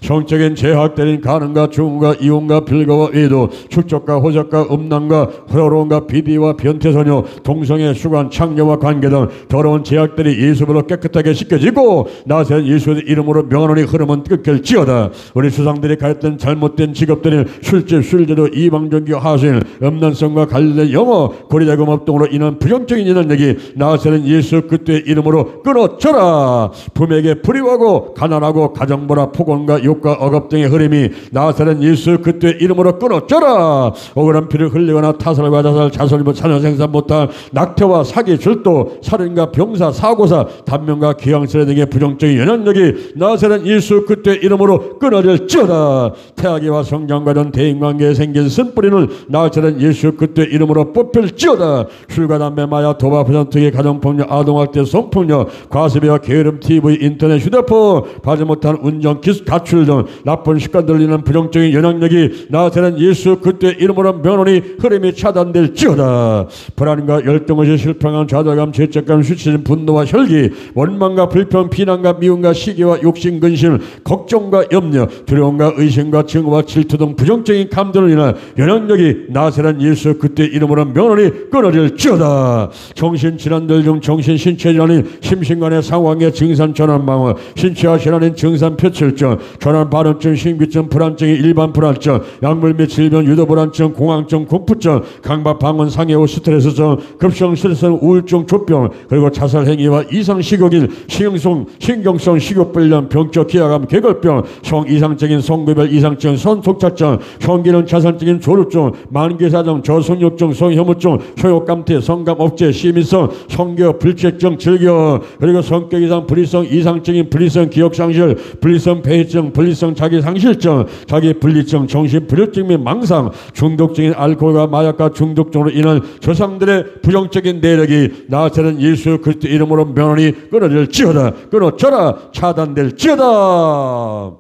성적인 제약되는 가능과 중음과 이혼과 빌가와 외도 축적과 호적과 음란과 호로움과 비디와 변태소녀 동성애 수관 창녀와 관계 등 더러운 제약들이 예수보로 깨끗하게 씻겨지고 나사렛 예수의 이름으로 명하노니 흐름은 끊길지어다. 우리 조상들이 가졌던 잘못된 직업들인 술집, 술제도, 이방종교, 하수인, 음란성과 관련된 영어, 고리자금업 등으로 인한 부정적인 영향력이 나사렛 예수 그리스도의 이름으로 끊어져라. 품에게 불의하고 가난하고 가정보라 폭언과 욕과 억압등의 흐름이 나사렛 예수 그리스도의 이름으로 끊어져라. 억울한 피를 흘리거나 타살과 자살, 자녀 생산 못할 낙태와 사기, 절도, 살인과 병사, 사고사, 단명과 기왕스레 등의 부정적인 영향력이 나사렛 예수 그리스도의 이름으로 끊어질지어다. 태아기와 성장과는 대인관계에 생긴 쓴뿌리는 나사렛 예수 그리스도의 이름으로 뽑힐지어다. 술과 담배, 마약, 도박, 부정특기, 가정폭력, 아동학대, 성폭력, 과습이와 게으름, TV, 인터넷, 휴대폰, 바지 못한 운전, 기술, 가출 등 나쁜 습관들로 인한 부정적인 영향력이 나사렛 예수 그리스도의 이름으로 면허니 흐름이 차단될지어다. 불안과 열등의식, 실패감, 좌절감, 죄책감, 수치심, 분노와 혈기, 원망과 불평, 비난과 미움과 시기와 욕심, 근심, 걱정과 염려, 두려움과 의심과 증오와 질투 등 부정적인 감정으로 인한 영향력이 나사렛 예수 그리스도의 이름으로 면허니 끊어질지어다. 정신질환들 중 정신신체질환인 심신간의 상황의 증산 전환방어, 신체와 질환인 증산 표출증, 전환발언증, 신비증, 불안증의 일반 불안증, 약물 및 질병, 유도불안증, 공황증, 공포증, 강박방언, 상해후, 스트레스성, 급성 스트레스성, 우울증, 조병, 그리고 자살행위와 이상식욕인 신경성 식욕불량, 병적 기하감, 괴골병, 성이상적인 성구별 이상증, 선속자증, 성기능 자산적인 조루증, 만기사증, 저성욕증, 성혐오증, 소욕감퇴, 성감 억제, 시민성, 성교, 불쾌증, 즐겨, 그리고 성격 이상, 불이성, 이상적인 불이성, 기억상실, 불이성, 폐해증, 불이성, 자기상실증, 자기분리증, 정신불협증 및 망상, 중독적인 알코올과 마약과 중독증으로 인한 조상들의 부정적인 내력이 나사렛 예수 그리스도 이름으로 면허니 끊어질지어다. 끊어져라. 차단될지어다.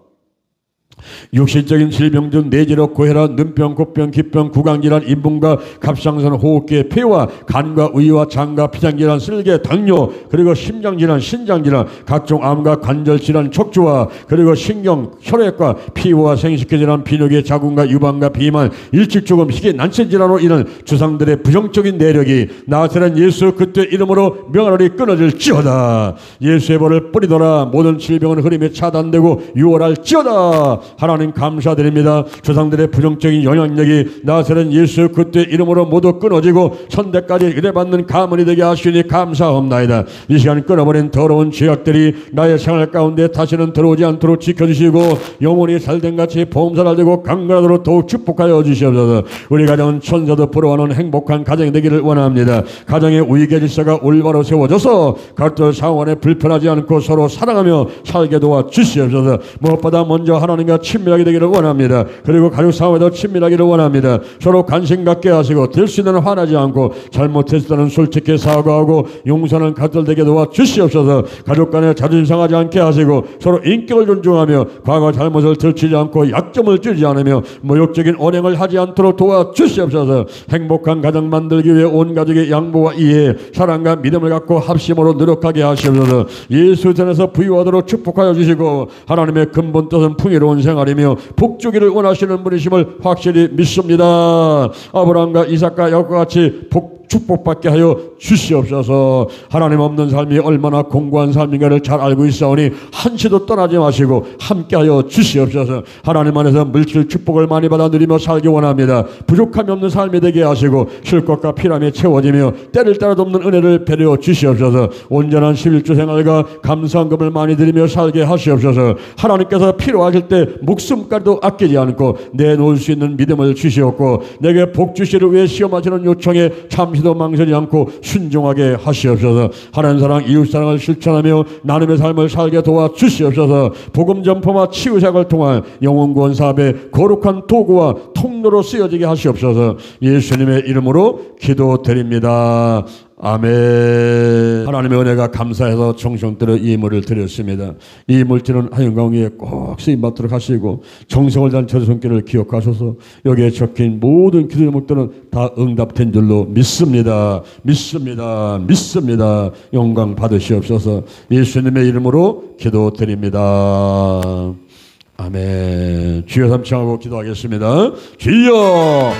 육신적인 질병 중 뇌질환, 고혈압, 눈병, 콧병, 기병, 구강질환, 인분과 갑상선, 호흡기, 폐와 간과 의와 장과 피장질환, 쓸개, 당뇨, 그리고 심장질환, 신장질환, 각종 암과 관절질환, 척추와 그리고 신경, 혈액과 피부와 생식기질환, 비뇨기, 자궁과 유방과 비만, 일찍죽음, 희귀, 난치질환으로 인한 주상들의 부정적인 내력이 나사렛 예수 그리스도의 이름으로 명하노니 끊어질지어다. 예수의 벌을 뿌리더라. 모든 질병은 흐름이 차단되고 유월할지어다. 하나님 감사드립니다. 조상들의 부정적인 영향력이 나사렛 예수 그리스도의 이름으로 모두 끊어지고 천대까지 의뢰받는 가문이 되게 하시니 감사합나이다. 이 시간 끊어버린 더러운 죄악들이 나의 생활 가운데 다시는 들어오지 않도록 지켜주시고 영혼이 살된같이 보험사를 되고 강건하도록 더욱 축복하여 주시옵소서. 우리 가정은 천사도 부러워하는 행복한 가정이 되기를 원합니다. 가정의 우익의 질서가 올바로 세워져서 각들 상황에 불편하지 않고 서로 사랑하며 살게 도와 주시옵소서. 무엇보다 먼저 하나님과 친밀하게 되기를 원합니다. 그리고 가족 상황에도 친밀하기를 원합니다. 서로 관심 갖게 하시고 될 수 있는 화나지 않고 잘못했을 때는 솔직히 사과하고 용서하는 가족들 되게 도와 주시옵소서. 가족 간에 자존심 상하지 않게 하시고 서로 인격을 존중하며 과거 잘못을 들추지 않고 약점을 찌르지 않으며 모욕적인 언행을 하지 않도록 도와 주시옵소서. 행복한 가정 만들기 위해 온 가족의 양보와 이해, 사랑과 믿음을 갖고 합심으로 노력하게 하시옵소서. 예수 전에서 부유하도록 축복하여 주시고 하나님의 근본 뜻은 풍요로운 생활이며 복주기를 원하시는 분이심을 확실히 믿습니다. 아브라함과 이삭과 야곱과 같이 축복받게 하여 주시옵소서. 하나님 없는 삶이 얼마나 공고한 삶인가를 잘 알고 있사오니 한시도 떠나지 마시고 함께하여 주시옵소서. 하나님 안에서 물질 축복을 많이 받아 누리며 살기 원합니다. 부족함이 없는 삶이 되게 하시고 쉴 것과 피람이 채워지며 때를 따라 돕는 은혜를 배려 주시옵소서. 온전한 11주 생활과 감사헌금을 많이 드리며 살게 하시옵소서. 하나님께서 필요하실 때 목숨까지도 아끼지 않고 내놓을 수 있는 믿음을 주시옵고 내게 복 주시를 위해 시험하시는 요청에 잠시도 망설이지 않고 순종하게 하시옵소서. 하나님 사랑, 이웃 사랑을 실천하며 나눔의 삶을 살게 도와 주시옵소서. 복음 전파와 치유작을 통한 영혼 구원 사업의 거룩한 도구와 통로로 쓰여지게 하시옵소서. 예수님의 이름으로 기도드립니다. 아멘. 하나님의 은혜가 감사해서 정성들여 이 예물을 드렸습니다. 이 물질은 하영광 위에 꼭 쓰임받도록 하시고 정성을 다한 저의 손길을 기억하셔서 여기에 적힌 모든 기도 제목들은 다 응답된 줄로 믿습니다. 믿습니다. 영광 받으시옵소서. 예수님의 이름으로 기도드립니다. 아멘. 주여 삼창하고 기도하겠습니다. 주여.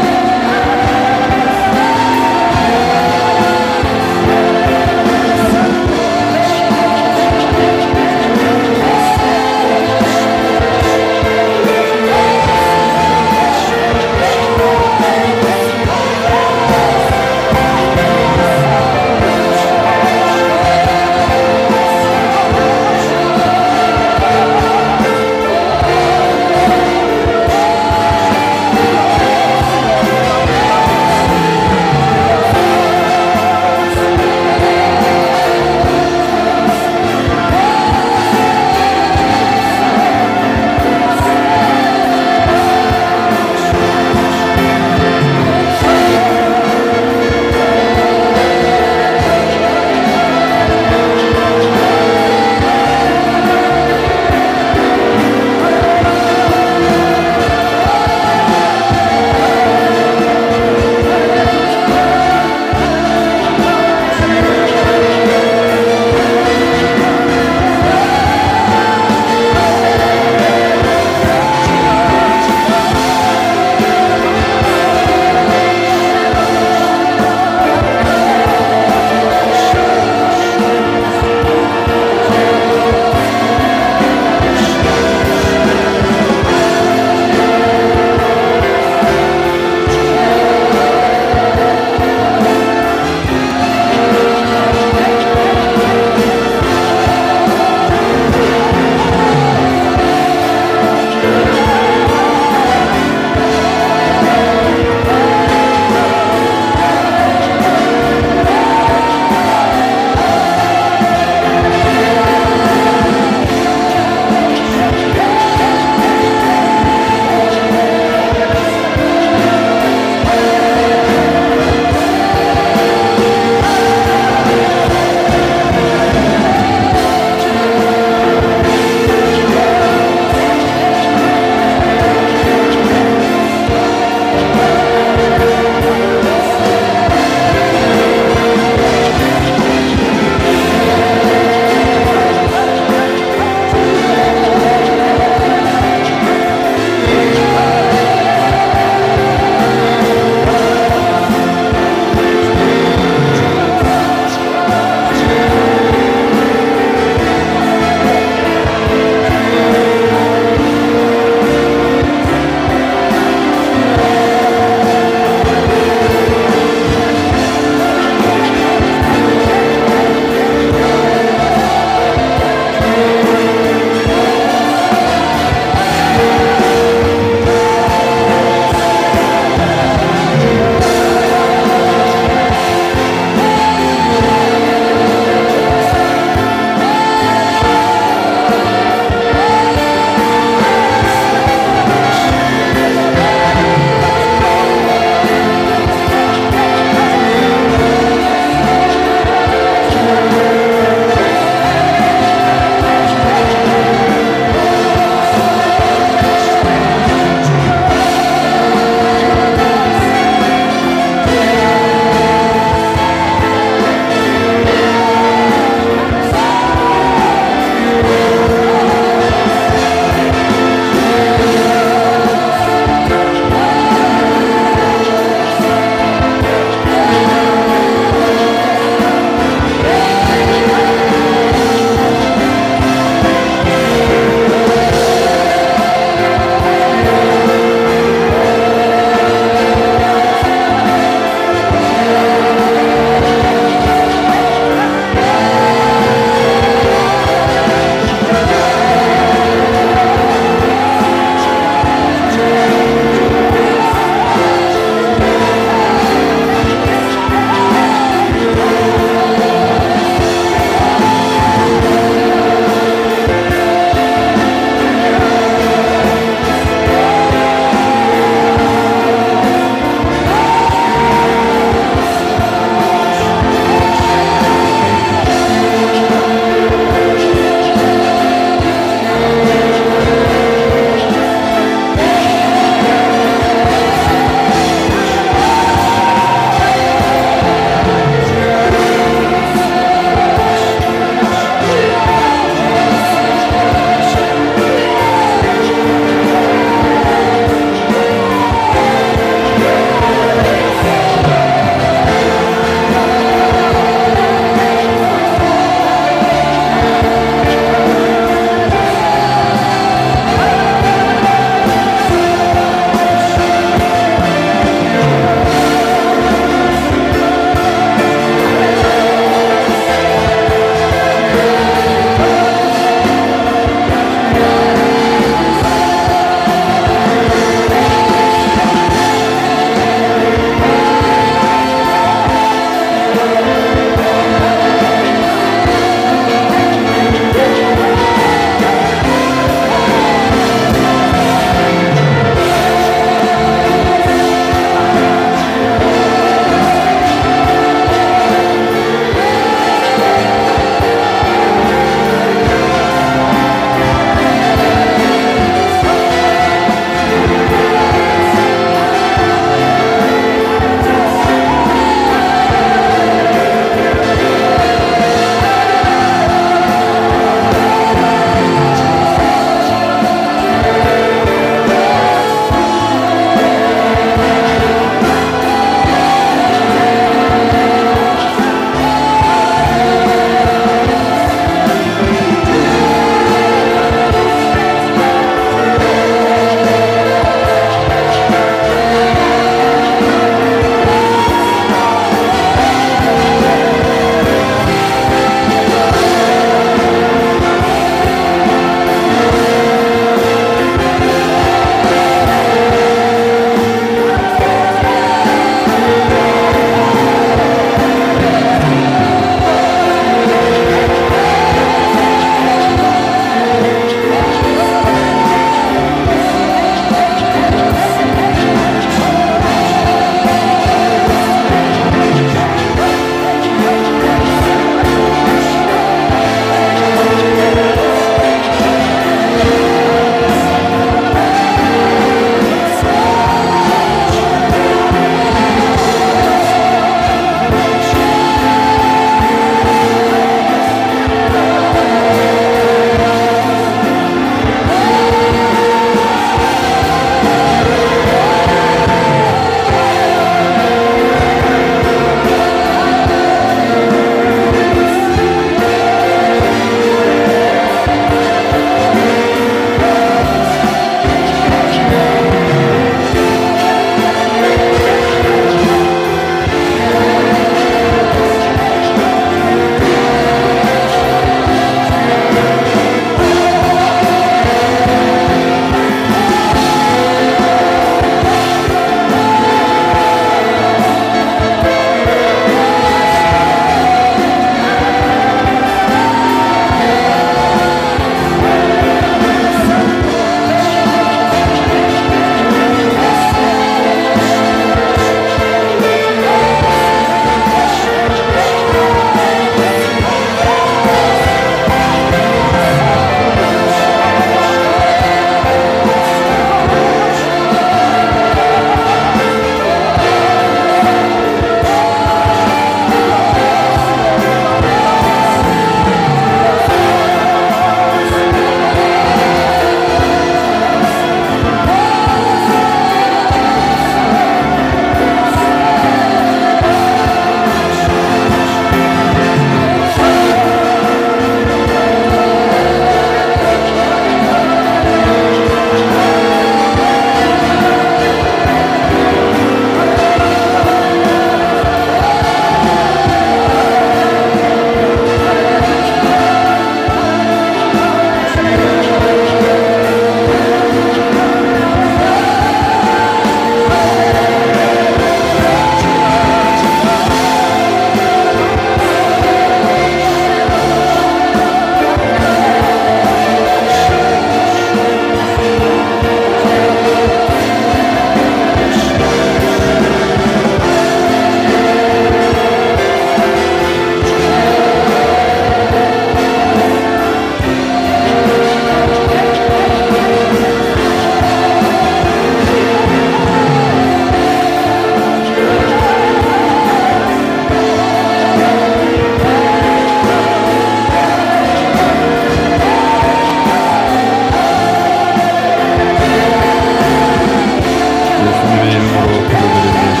예수님의 이름으로 기도드립니다.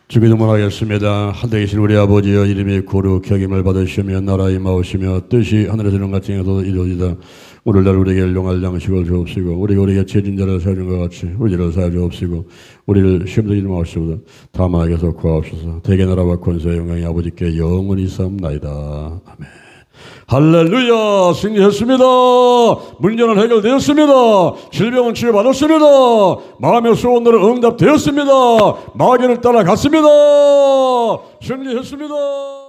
주기도문하겠습니다. 하늘에 계신 우리 아버지여, 이름이 거룩히 여김을 받으시며 나라의 임하오시며 뜻이 하늘에서는 같이 땅에서도 이루어지다. 오늘날 우리에게 일용할 양식을 주옵시고 우리가 죄진 자를 사하는 것 같이 우리를 사하여 주옵시고 우리를 시험에 들이지 마옵소서. 다만 악에서 구하옵소서. 대개 나라와 권세 영광이 아버지께 영원히 삼나이다. 아멘. 할렐루야. 승리했습니다. 문제는 해결되었습니다. 질병은 치유받았습니다. 마음의 소원들은 응답되었습니다. 마귀를 따라갔습니다. 승리했습니다.